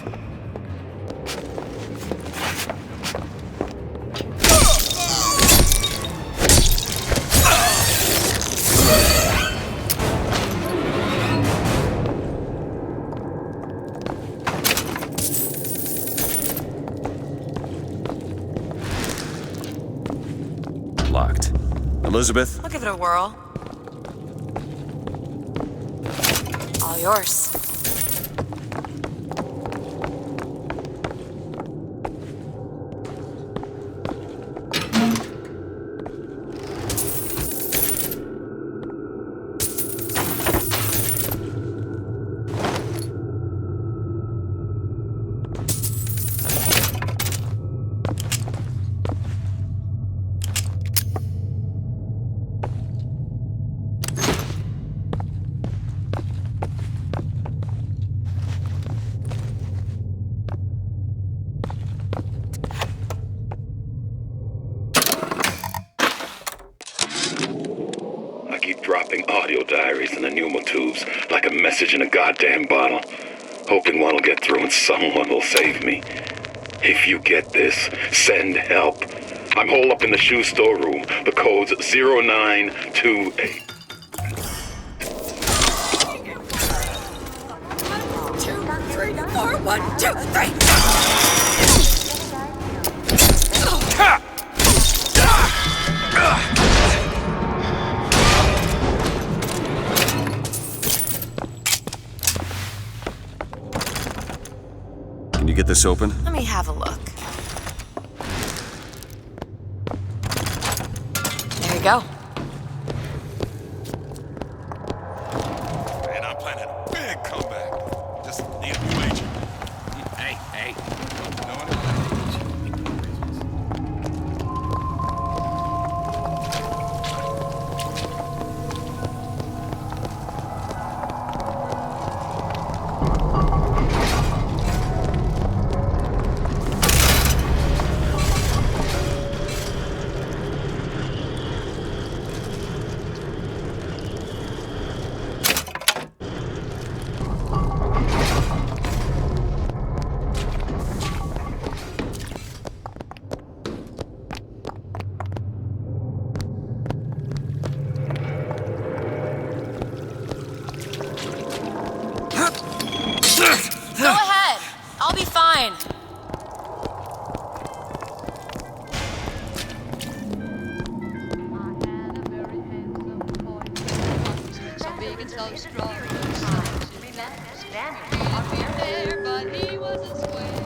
Locked. Elizabeth? I'll give it a whirl. All yours. I keep dropping audio diaries in the pneumotubes like a message in a goddamn bottle, hoping one will get through and someone will save me. If you get this, send help. I'm holed up in the shoe store room. The code's 0928. 2, 3, 4, 1, 2, 3. Can you get this open? Let me have a look. There you go. Man, I'm planning a big comeback. Just need a wager. Hey, hey. No one Go ahead. I'll be fine. So big and so strong. There, but he was a square.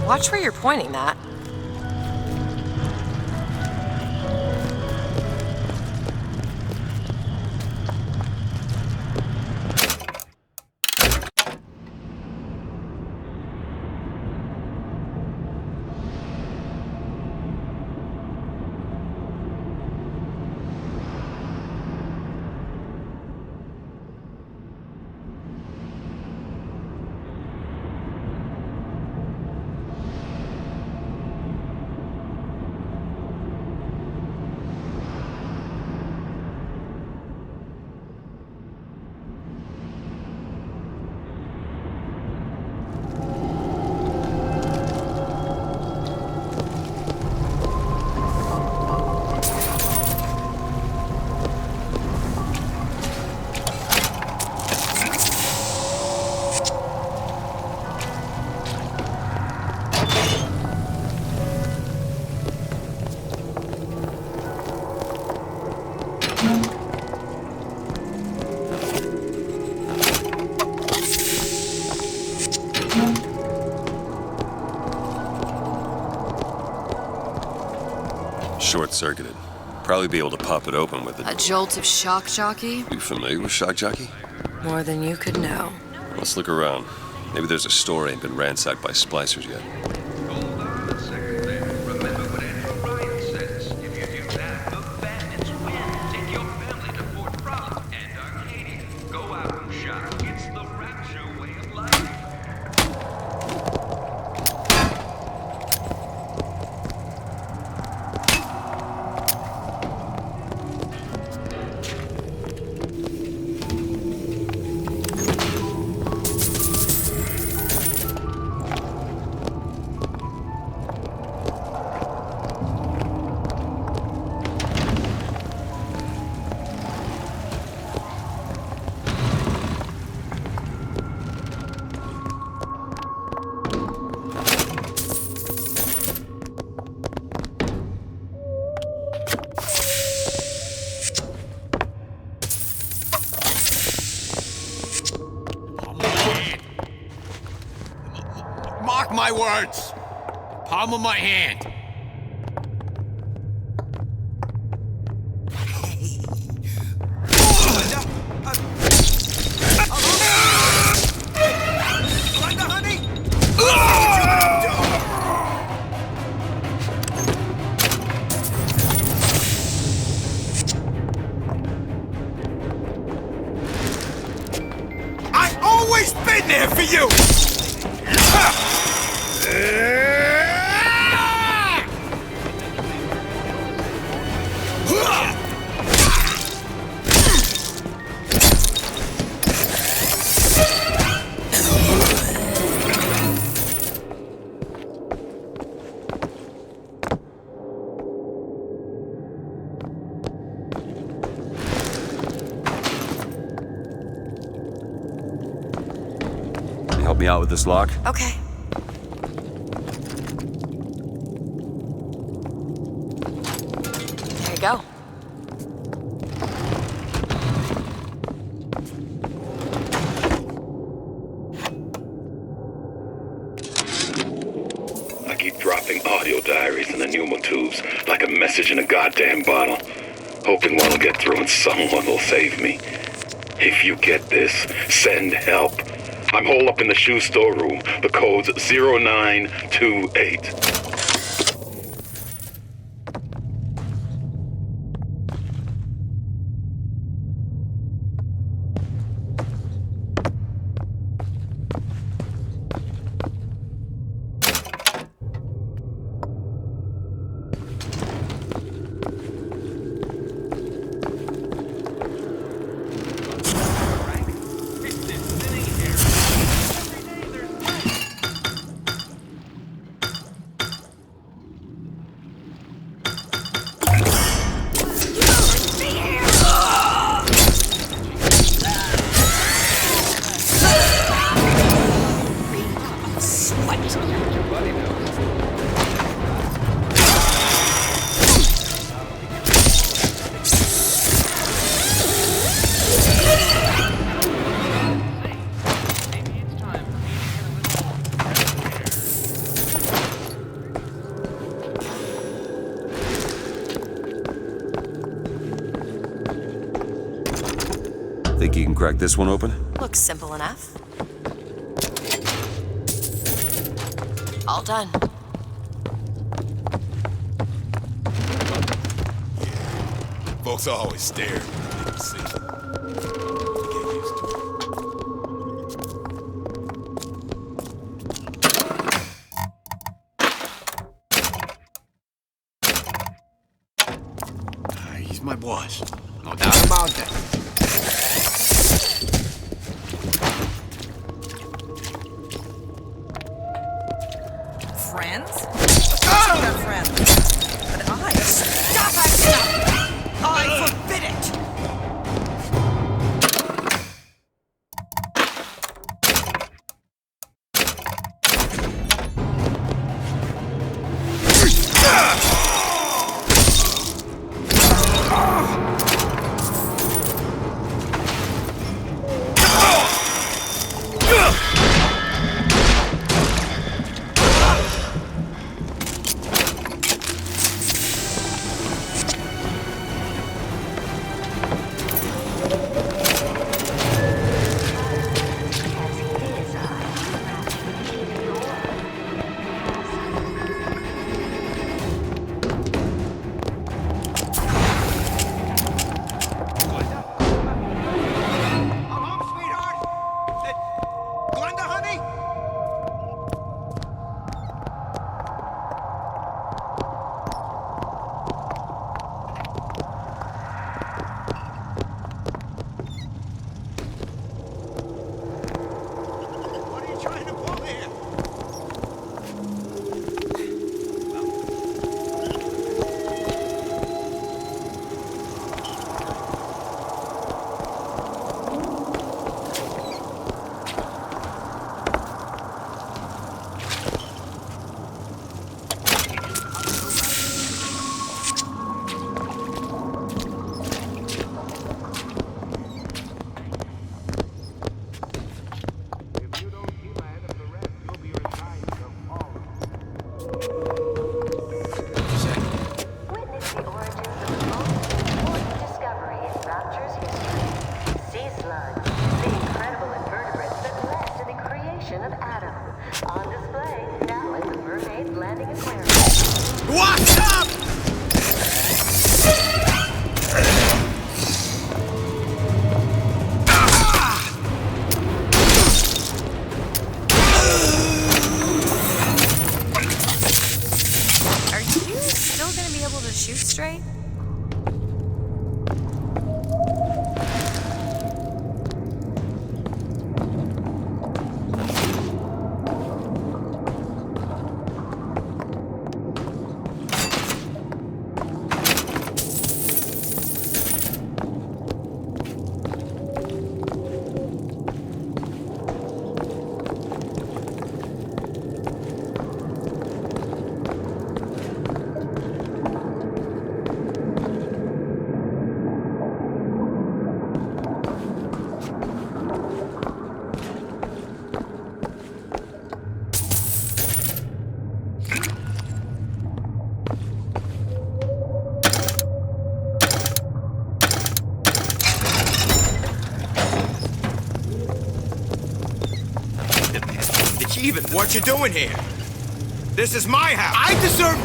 Watch where you're pointing that. Short-circuited. Probably be able to pop it open with A jolt of shock jockey? You familiar with shock jockey? More than you could know. Let's look around. Maybe there's a store ain't been ransacked by splicers yet. Mark my words. Palm of my hand. I've always been there for you! Help me out with this lock? Okay. There you go. I keep dropping audio diaries in the pneumo tubes like a message in a goddamn bottle, hoping one will get through and someone will save me. If you get this, send help. I'm holed up in the shoe store room. The code's 0928. Think you can crack this one open? Looks simple enough. All done. Folks always stare when they can see. Get used to it. He's my boss. No doubt about that. Friends? Of course we got friends. But I... Stop acting up! I forbid it! Shoot straight? What you doing here? This is my house. I deserve...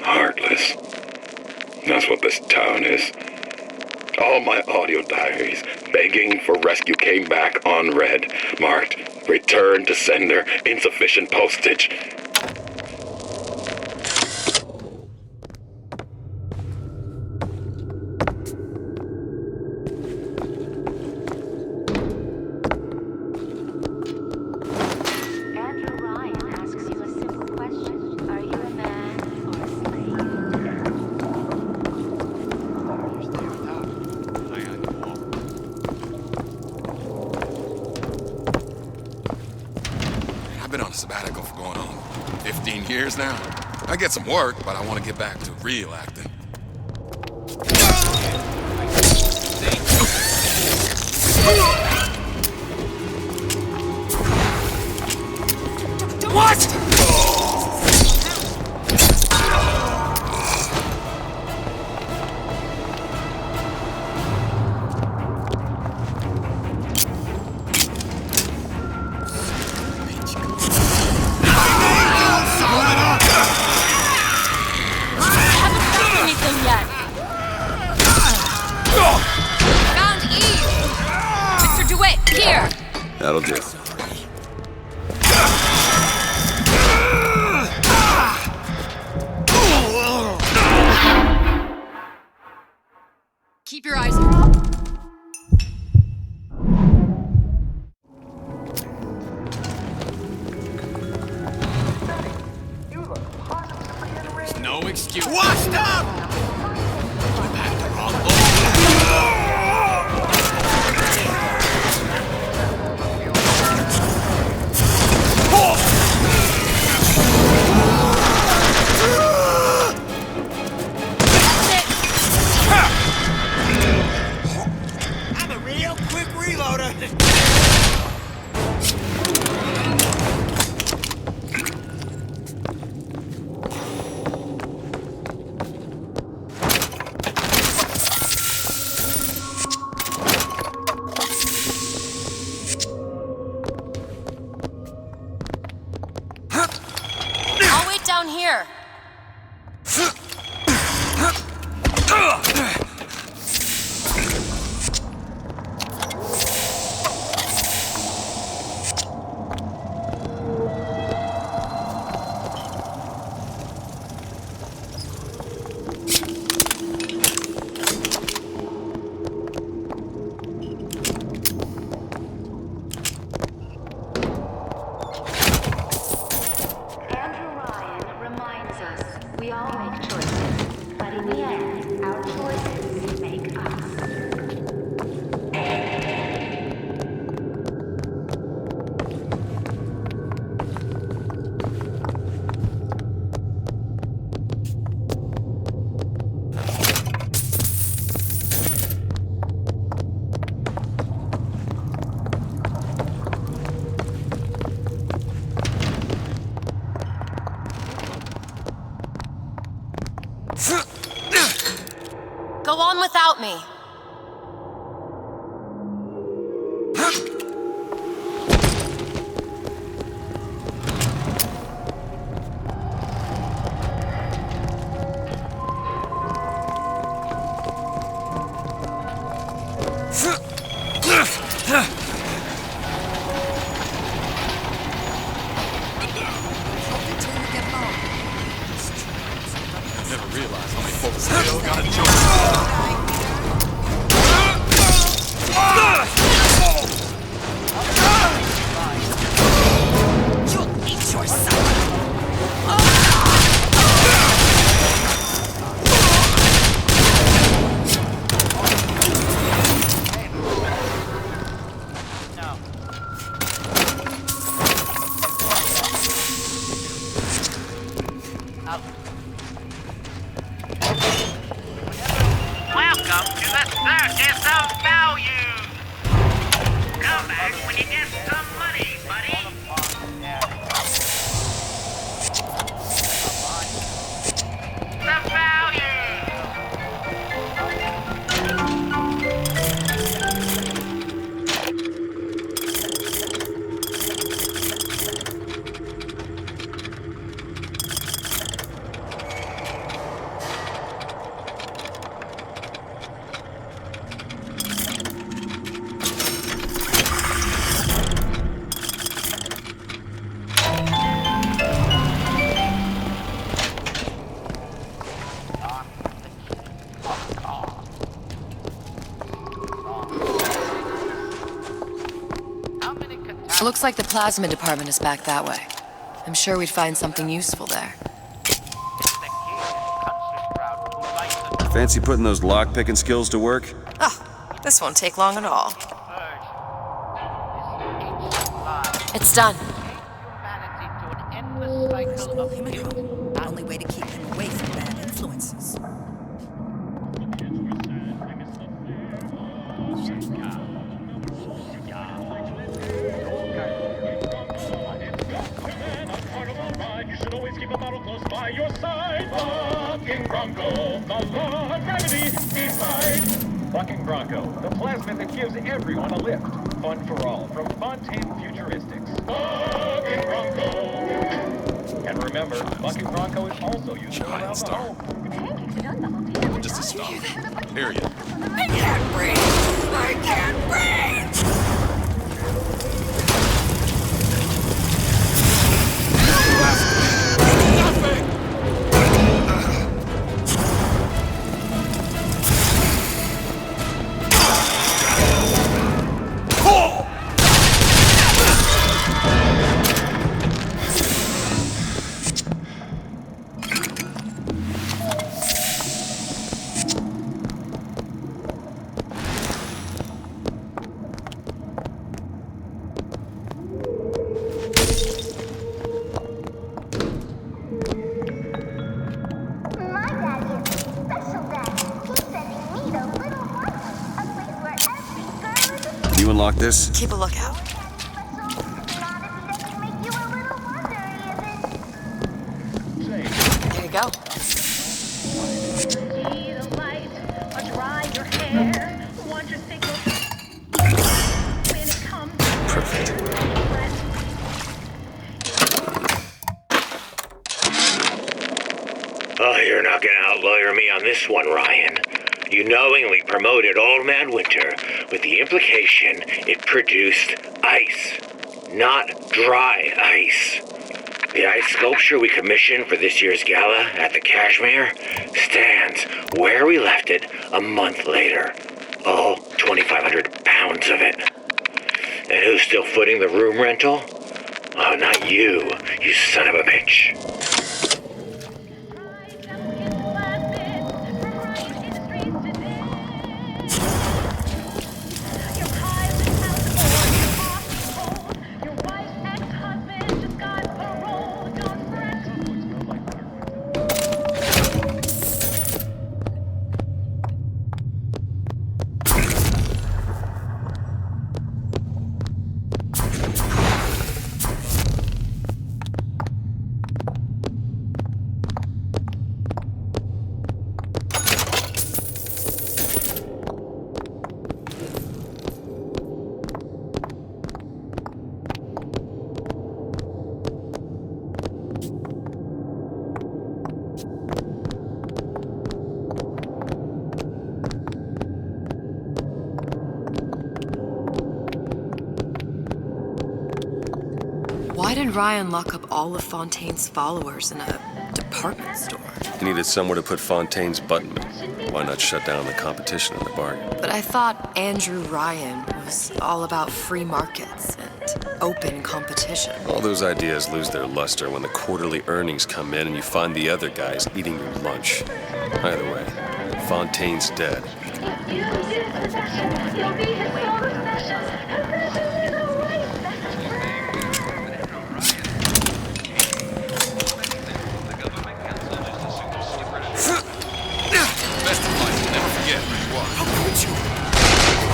Heartless. That's what this town is. All my audio diaries begging for rescue came back unread, marked return to sender, insufficient postage. Andrew Ryan asks you a simple question. Are you a man or a slave? I've been on a sabbatical for going on 15 years now. I get some work, but I want to get back to real acting. What? Found Eve! Mr. DeWitt, here! That'll do. Keep your eyes. There's no excuse. Washed up! I'm a real quick reloader. I'll wait down here. Andrew Ryan reminds us we all make choices, but in the end, our choices make us. Go on without me. I never realized how many folks still got a joke. You'll eat yourself. Looks like the plasma department is back that way. I'm sure we'd find something useful there. Fancy putting those lock-picking skills to work? Oh, this won't take long at all. It's done. Leave him at home. Only way to keep him away from bad influences. You should always keep a bottle close by your side. Bucking Bronco, the law of gravity beside. Bucking Bronco, the plasmid that gives everyone a lift. Fun for all from Fontaine Futuristics. Bucking Bronco. And remember, Bucking Bronco is also used around the home. Just a stop. Period. I can't breathe! I can't breathe! You unlock this? Keep a lookout. There you go. Perfect. Oh, you're not gonna outlawyer me on this one, Ryan. You knowingly promoted Old Man Winter with the implication it produced ice, not dry ice. The ice sculpture we commissioned for this year's gala at the Kashmir stands where we left it a month later. All 2,500 pounds of it. And who's still footing the room rental? Oh, not you, you son of a bitch. Why did Ryan lock up all of Fontaine's followers in a department store? He needed somewhere to put Fontaine's button. Why not shut down the competition in the bargain? But I thought Andrew Ryan was all about free markets and open competition. All those ideas lose their luster when the quarterly earnings come in and you find the other guys eating your lunch. Either way, Fontaine's dead. Best advice, never forget who you are. How could you?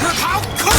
How could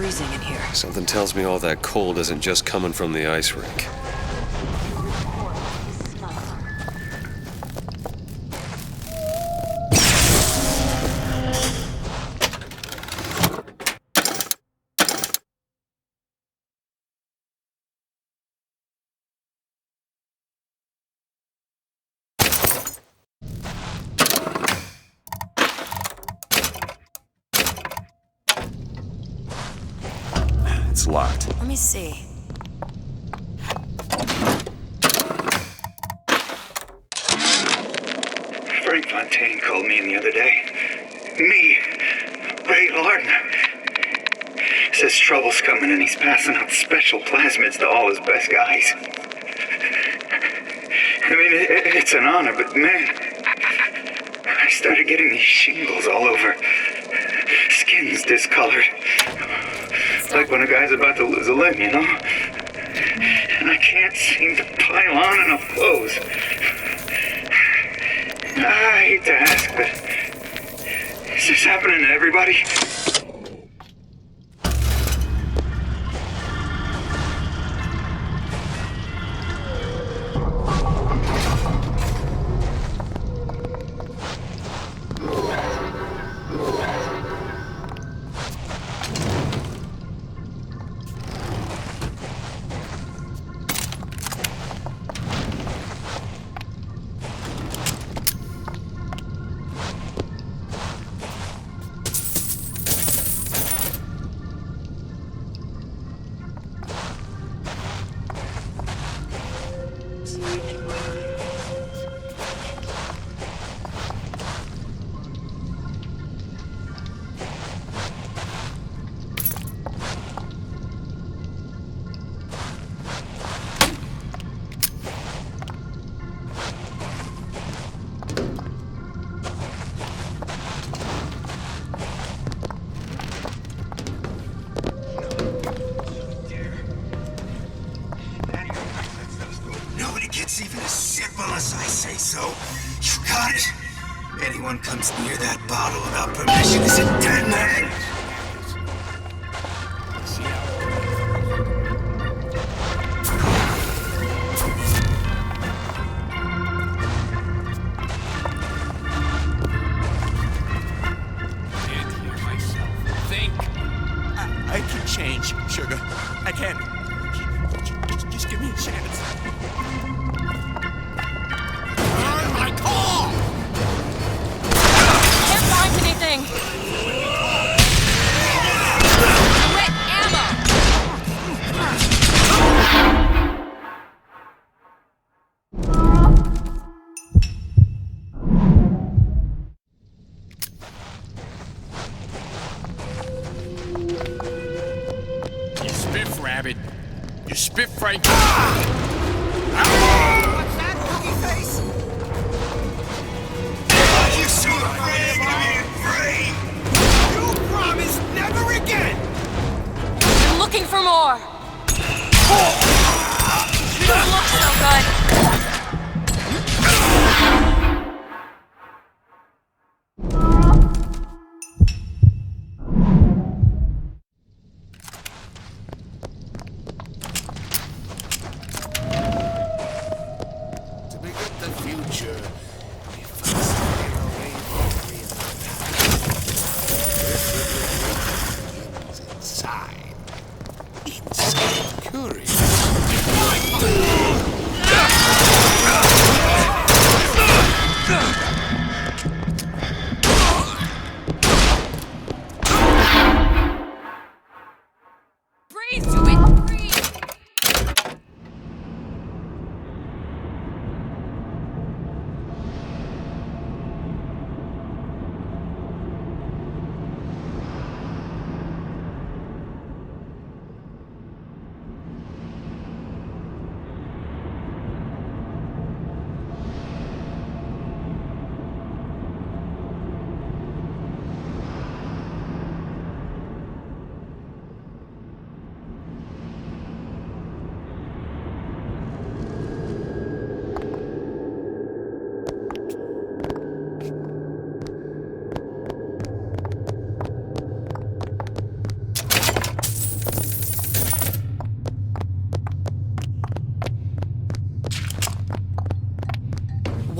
freezing in here. Something tells me all that cold isn't just coming from the ice rink. It's locked. Let me see. Frank Fontaine called me in the other day. Me, Ray Lardner. Says trouble's coming and he's passing out special plasmids to all his best guys. I mean, it's an honor, but man, I started getting these shingles all over. Skin's discolored. Like when a guy's about to lose a limb, you know? And I can't seem to pile on enough clothes. I hate to ask, but is this happening to everybody? Even a sip unless I say so. You got it? Anyone comes near that bottle without permission is a dead man. Can't hear myself think. I can change, sugar. I can. Just give me a chance. Rabbit. You spit, Frank. What's that, cookie face? You so afraid of being free? You promise never again! I'm looking for more. You don't look so good.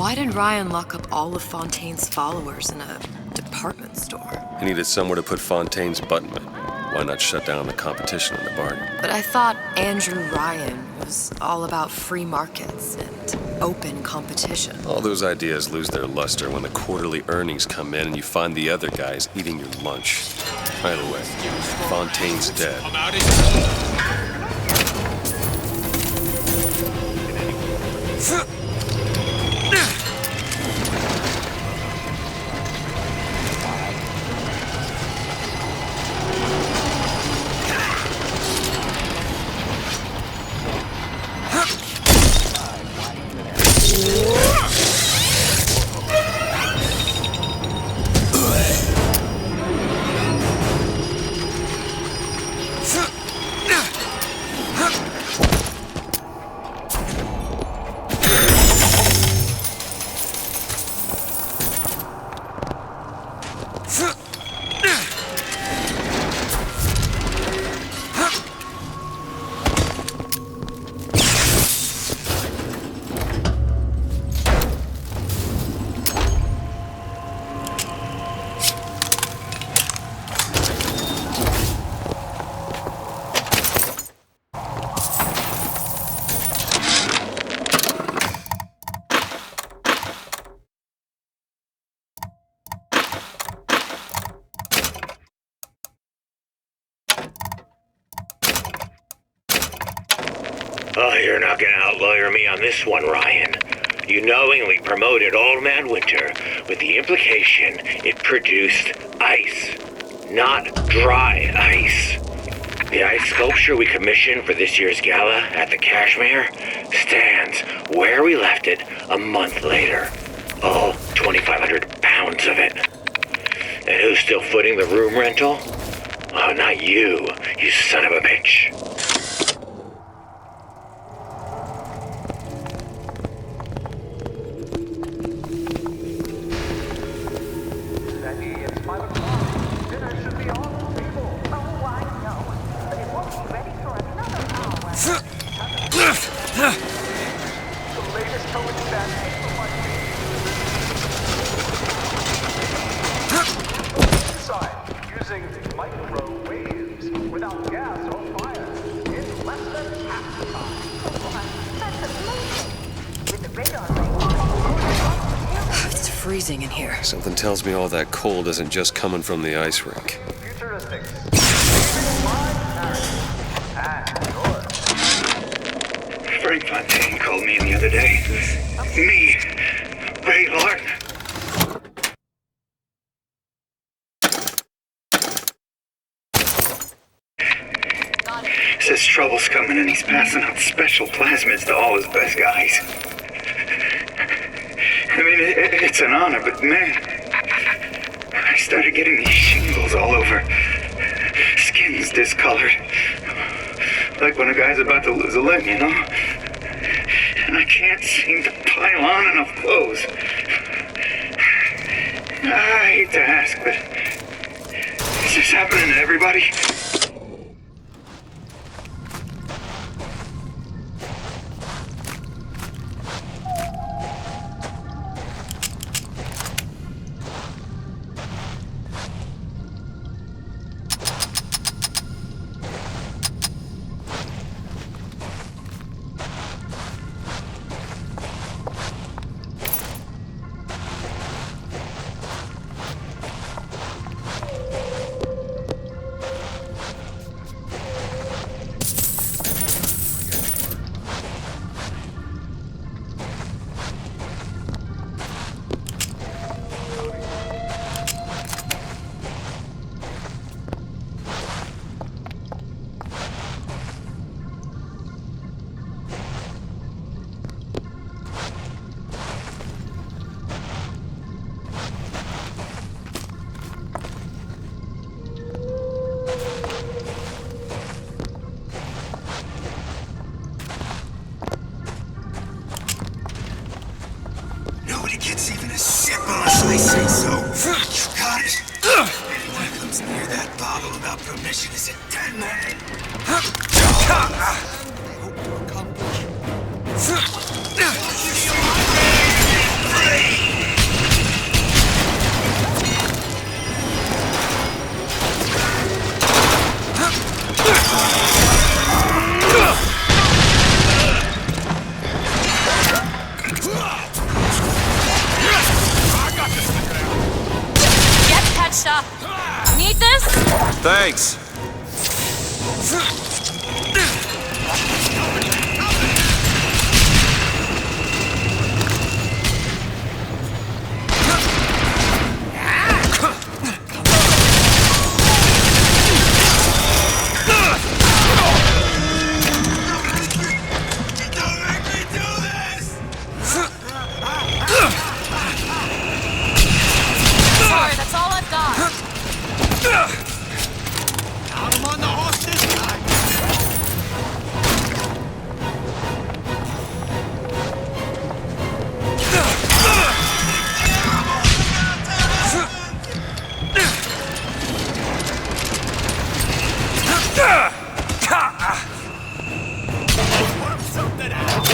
Why did Ryan lock up all of Fontaine's followers in a department store? He needed somewhere to put Fontaine's buttonman. Why not shut down the competition in the bargain? But I thought Andrew Ryan was all about free markets and open competition. All those ideas lose their luster when the quarterly earnings come in and you find the other guys eating your lunch. By the way, Fontaine's dead. Oh, you're not gonna outlawyer me on this one, Ryan. You knowingly promoted Old Man Winter with the implication it produced ice, not dry ice. The ice sculpture we commissioned for this year's gala at the Kashmir stands where we left it a month later. All 2,500 pounds of it. And who's still footing the room rental? Oh, not you, you son of a bitch. It's freezing in here. Something tells me all that cold isn't just coming from the ice rink. Frank Fontaine called me in the other day. Me, Ray Larkin. Says trouble's coming and he's passing out special plasmids to all his best guys. I mean, it's an honor, but man, I started getting these shingles all over. Skin's discolored. Like when a guy's about to lose a limb, you know? And I can't seem to pile on enough clothes. I hate to ask, but is this happening to everybody? Nobody gets even a sip unless I say so. You got it? Anyone who comes near that bottle without permission is a dead man. I hope you accomplish. Thanks. Sorry, that's all I've got. Count him on the horse this time. Work something out.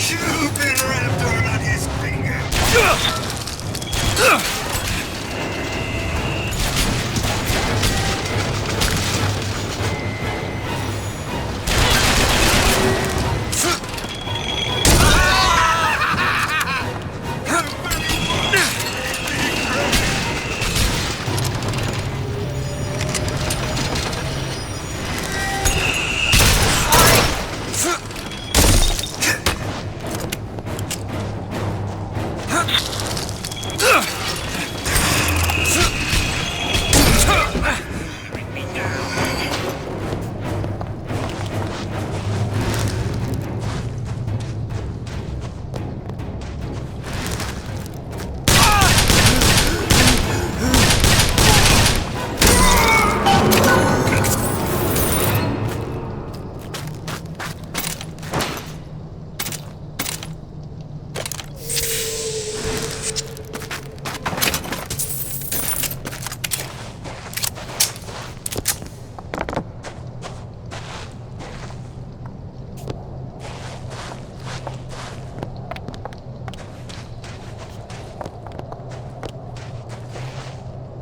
You've been wrapped around his finger.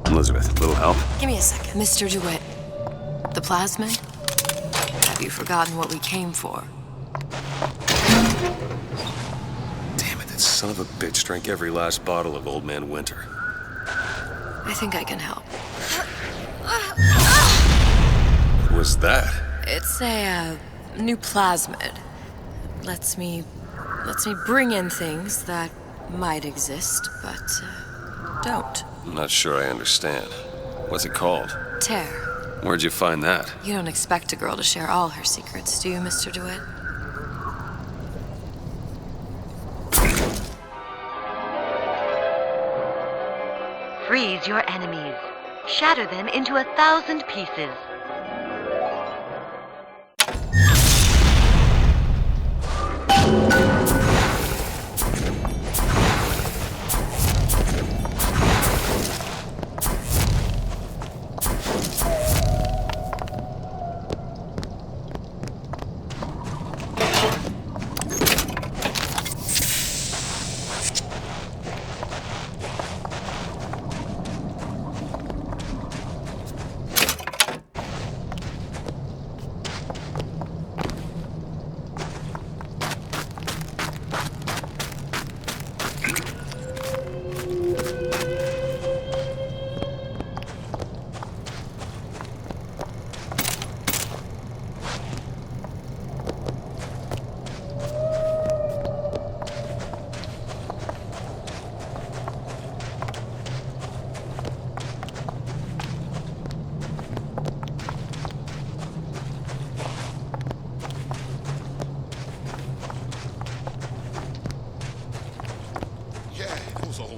Elizabeth, little help? Give me a second. Mr. DeWitt, the plasmid? Have you forgotten what we came for? Damn it, that son of a bitch drank every last bottle of Old Man Winter. I think I can help. What was that? It's a new plasmid. Lets me bring in things that might exist, but don't. I'm not sure I understand. What's it called? Tear. Where'd you find that? You don't expect a girl to share all her secrets, do you, Mr. DeWitt? Freeze your enemies. Shatter them into 1,000 pieces.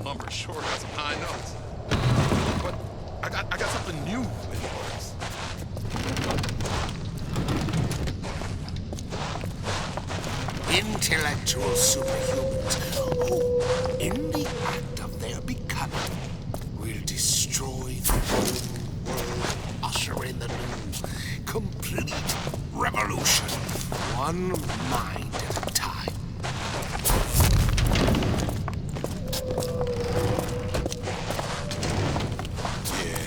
number short on some high notes. But I got something new in the works. Intellectual superhumans who, in the act of their becoming, will destroy the old world, usher in the new, complete revolution, one mind at a time. Yeah,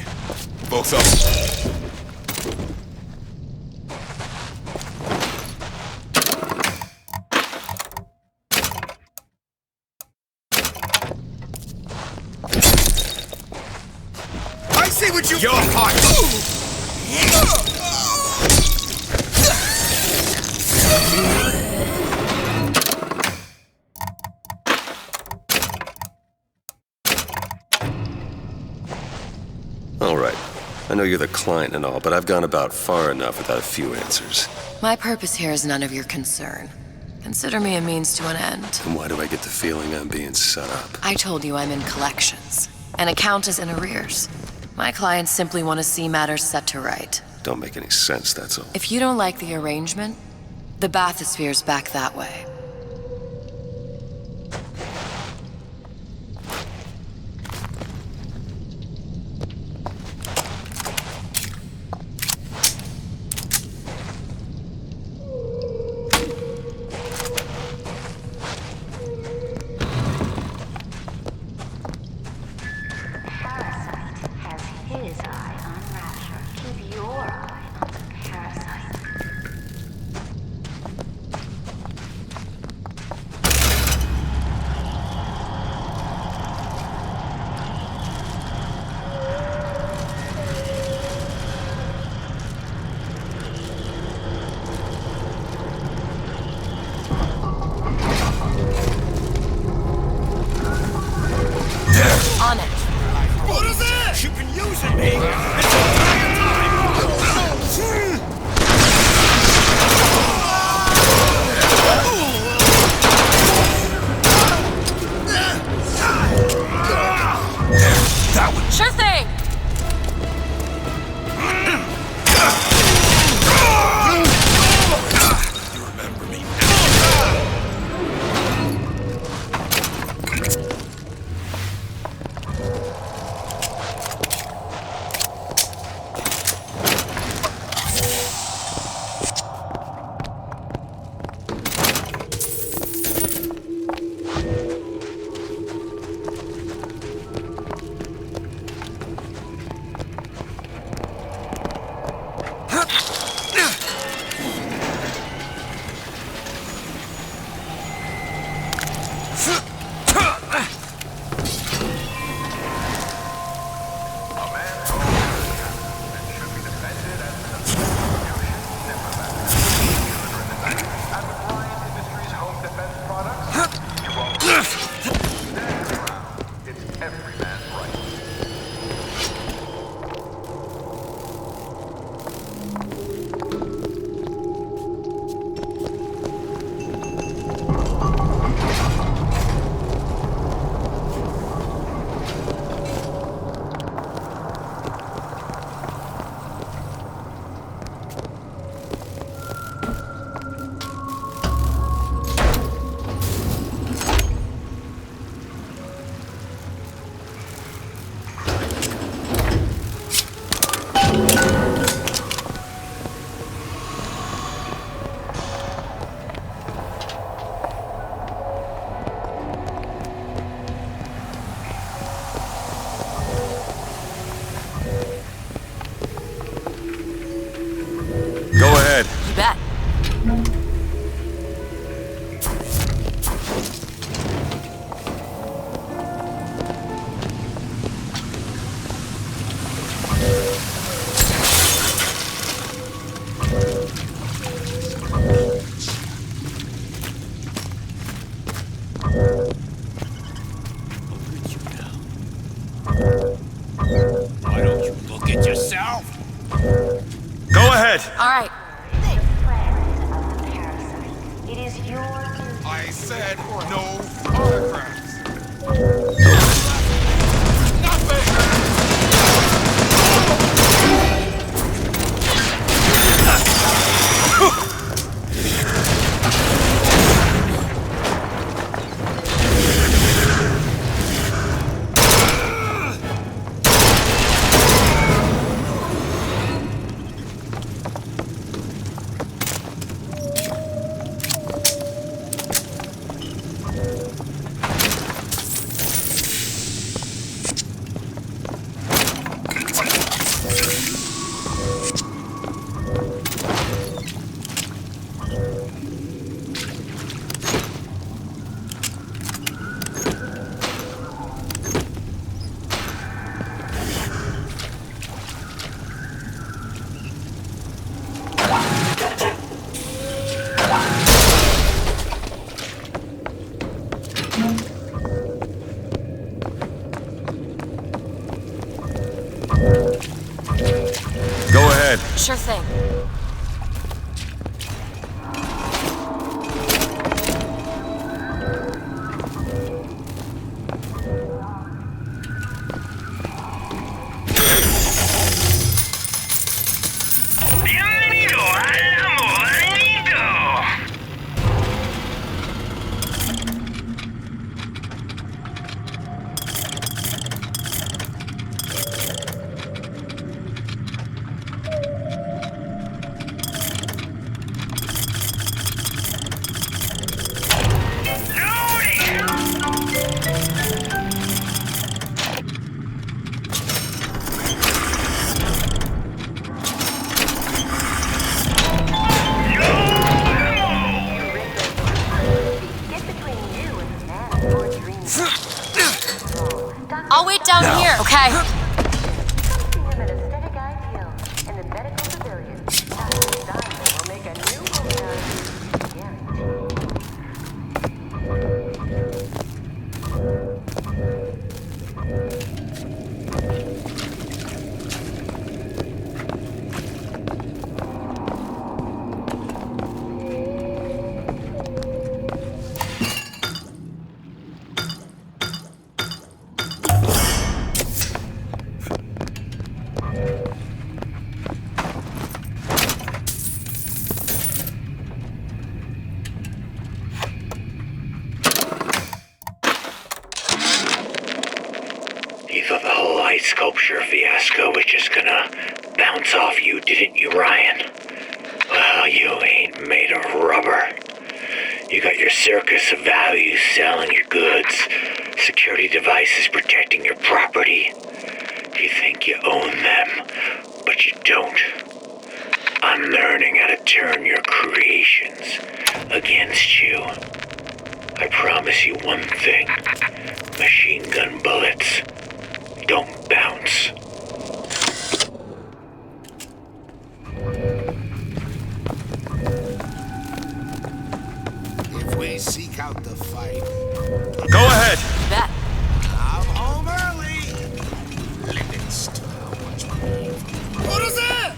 folks up. see what you... Your heart! All right. I know you're the client and all, but I've gone about far enough without a few answers. My purpose here is none of your concern. Consider me a means to an end. And why do I get the feeling I'm being set up? I told you I'm in collections. An account is in arrears. My clients simply want to see matters set to right. Don't make any sense, that's all. If you don't like the arrangement, the bathysphere's back that way. His eye on Rapture. Keep your eye on the parasite. On it. What is it? You've been using me this entire time! That would... Sure thing! You remember me Go ahead. You bet. Why don't you look at yourself? Go ahead. All right. It is your duty. I said no autographs. Go ahead. Sure thing. I'll wait down here. Okay. You thought the whole ice sculpture fiasco was just gonna bounce off you, didn't you, Ryan? Well, you ain't made of rubber. You got your circus of values selling your goods, security devices protecting your property. You think you own them, but you don't. I'm learning how to turn your creations against you. I promise you one thing. Machine gun bullets don't bounce. If we seek out the fight... Go ahead. Bet. I'm home early. Limits to how much money. What is it?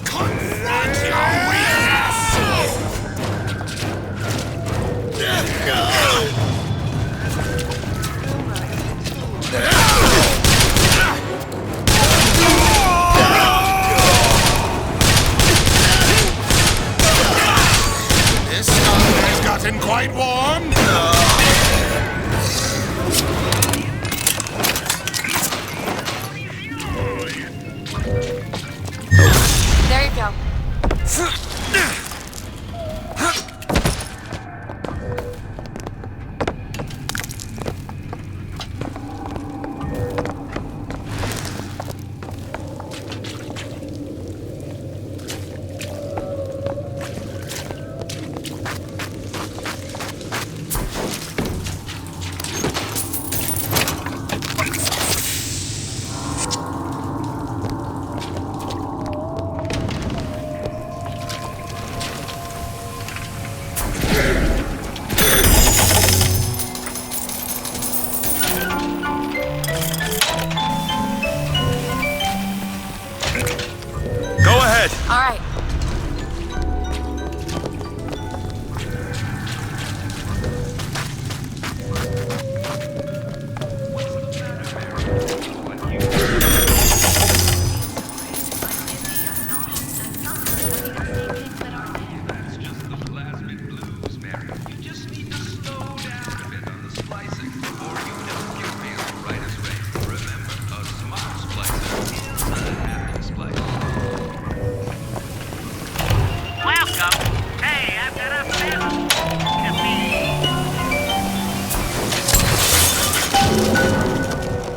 Confront your weakness! This stuff has gotten quite warm. There you go. Go ahead. All right.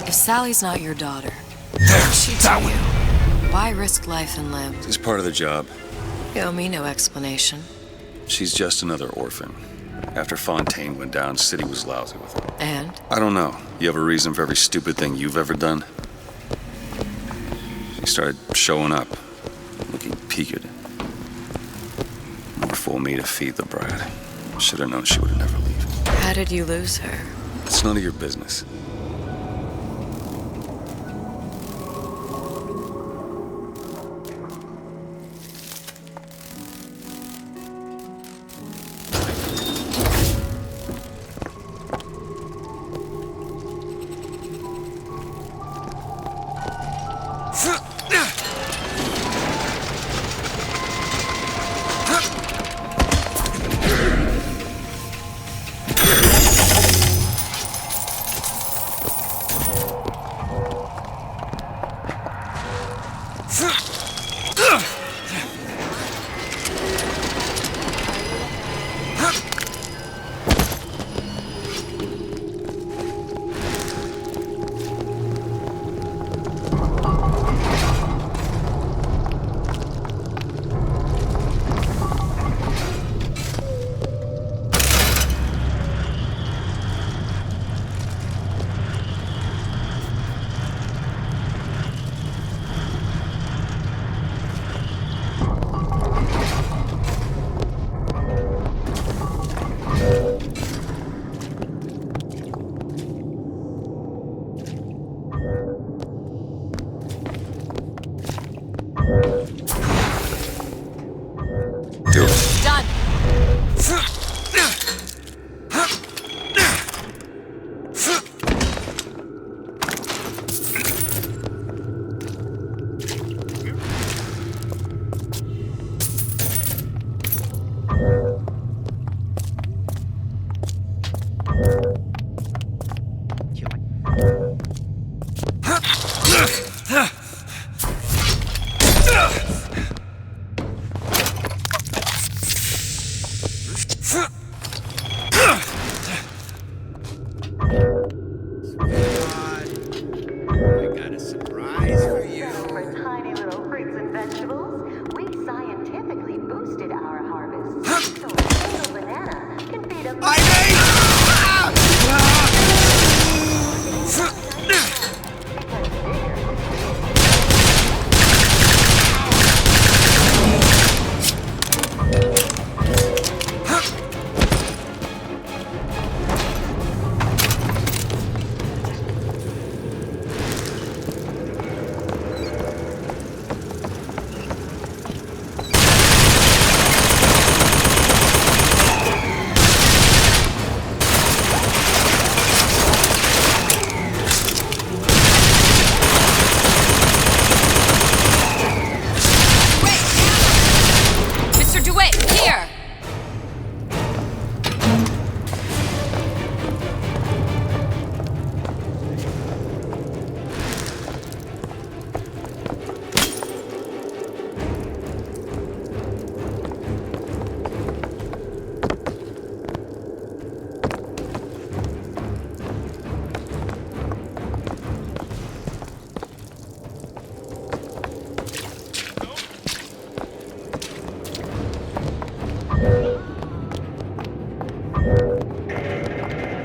If Sally's not your daughter, she to you. Why risk life and limb? It's part of the job. You owe me no explanation. She's just another orphan. After Fontaine went down, City was lousy with her. And? I don't know. You have a reason for every stupid thing you've ever done? She started showing up, looking peaked. More fool me to feed the brat. Should have known she would never leave. How did you lose her? It's none of your business.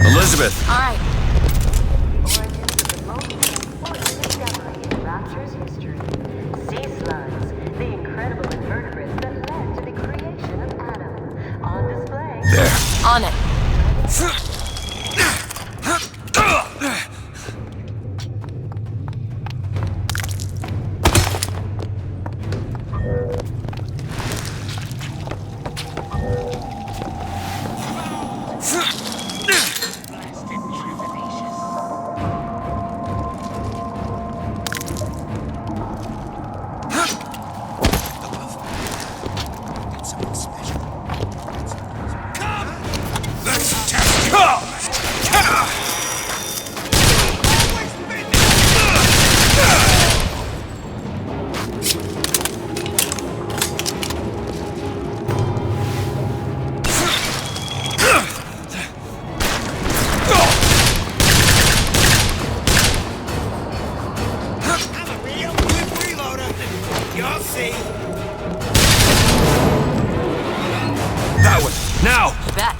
Elizabeth! All right. Sea slugs, the incredible invertebrates that led to the creation of Adam. On display. There. On it. That one! Now! You bet.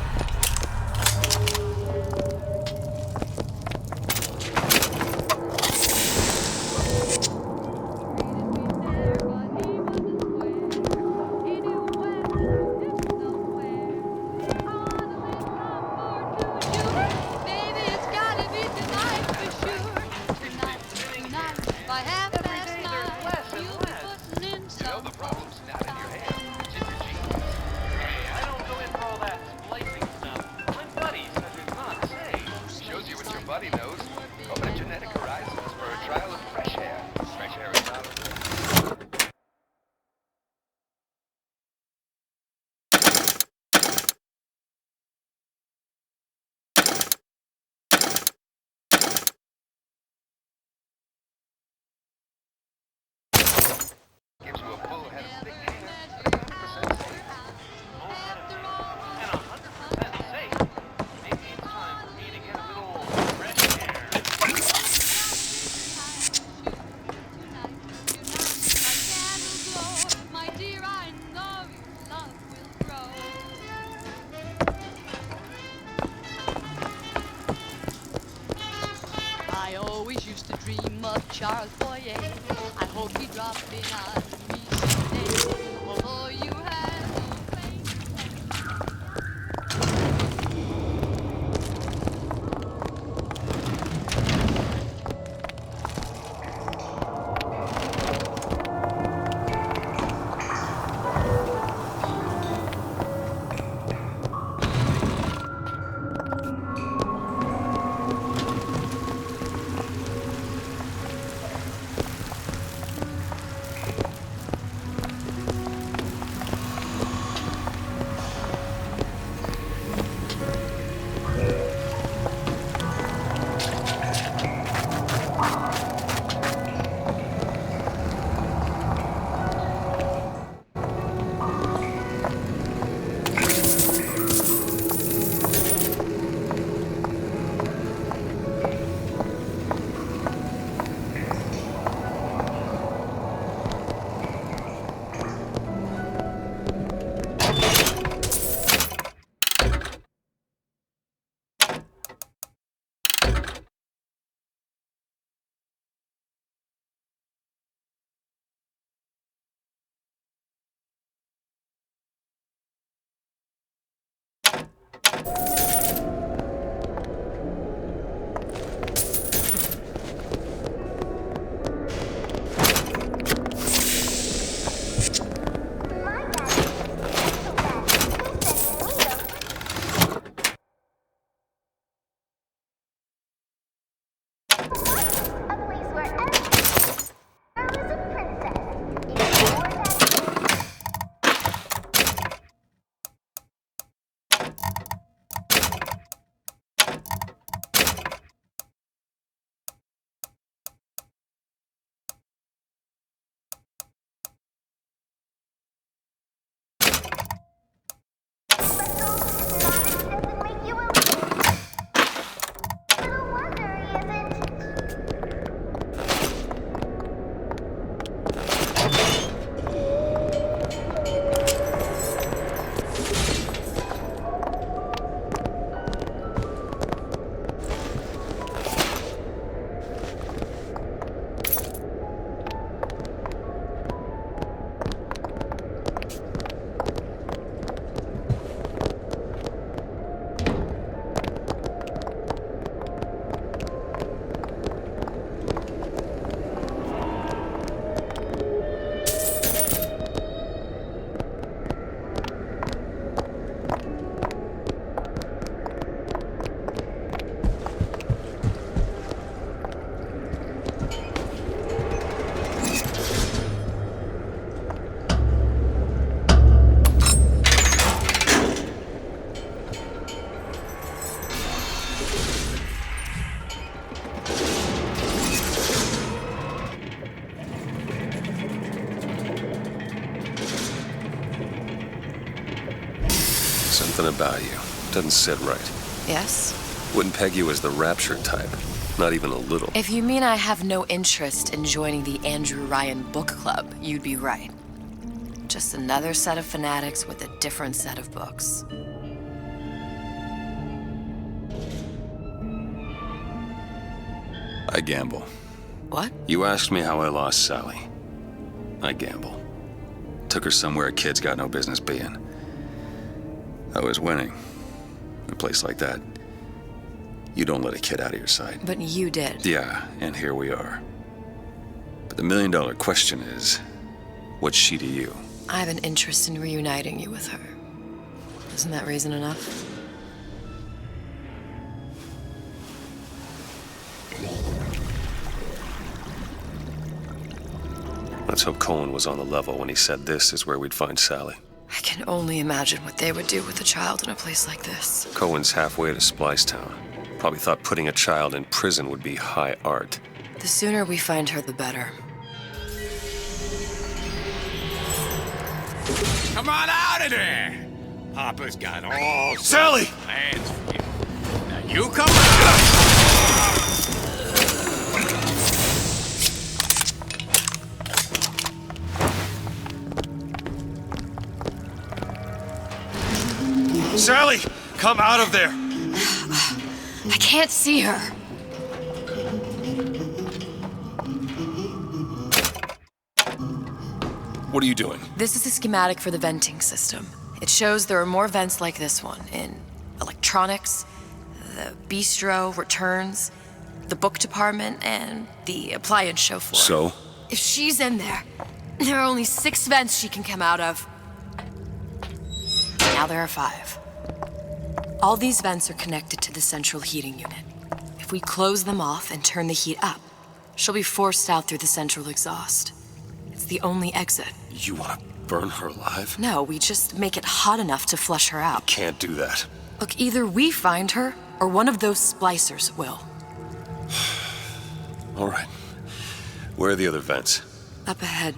I always used to dream of Charles Boyer. I hope he dropped in on me someday. Although you had no claim Something about you doesn't sit right. Yes? Wouldn't peg you as the rapture type. Not even a little. If you mean I have no interest in joining the Andrew Ryan book club, you'd be right. Just another set of fanatics with a different set of books. I gamble. What? You asked me how I lost Sally. I gamble. Took her somewhere a kid's got no business being. I was winning. In a place like that, you don't let a kid out of your sight. But you did. Yeah, and here we are. But the million-dollar question is, what's she to you? I have an interest in reuniting you with her. Isn't that reason enough? Let's hope Cohen was on the level when he said this is where we'd find Sally. I can only imagine what they would do with a child in a place like this. Cohen's halfway to Splicetown. Probably thought putting a child in prison would be high art. The sooner we find her, the better. Come on out of there! Papa's got all Sally! plans for you. Now you come out! Sally, come out of there! I can't see her. What are you doing? This is a schematic for the venting system. It shows there are more vents like this one in electronics, the bistro, returns, the book department, and the appliance show floor. So? If she's in there, there are only 6 vents she can come out of. Now there are 5. All these vents are connected to the central heating unit. If we close them off and turn the heat up, she'll be forced out through the central exhaust. It's the only exit. You want to burn her alive? No, we just make it hot enough to flush her out. Can't do that. Look, either we find her, or one of those splicers will. All right. Where are the other vents? Up ahead.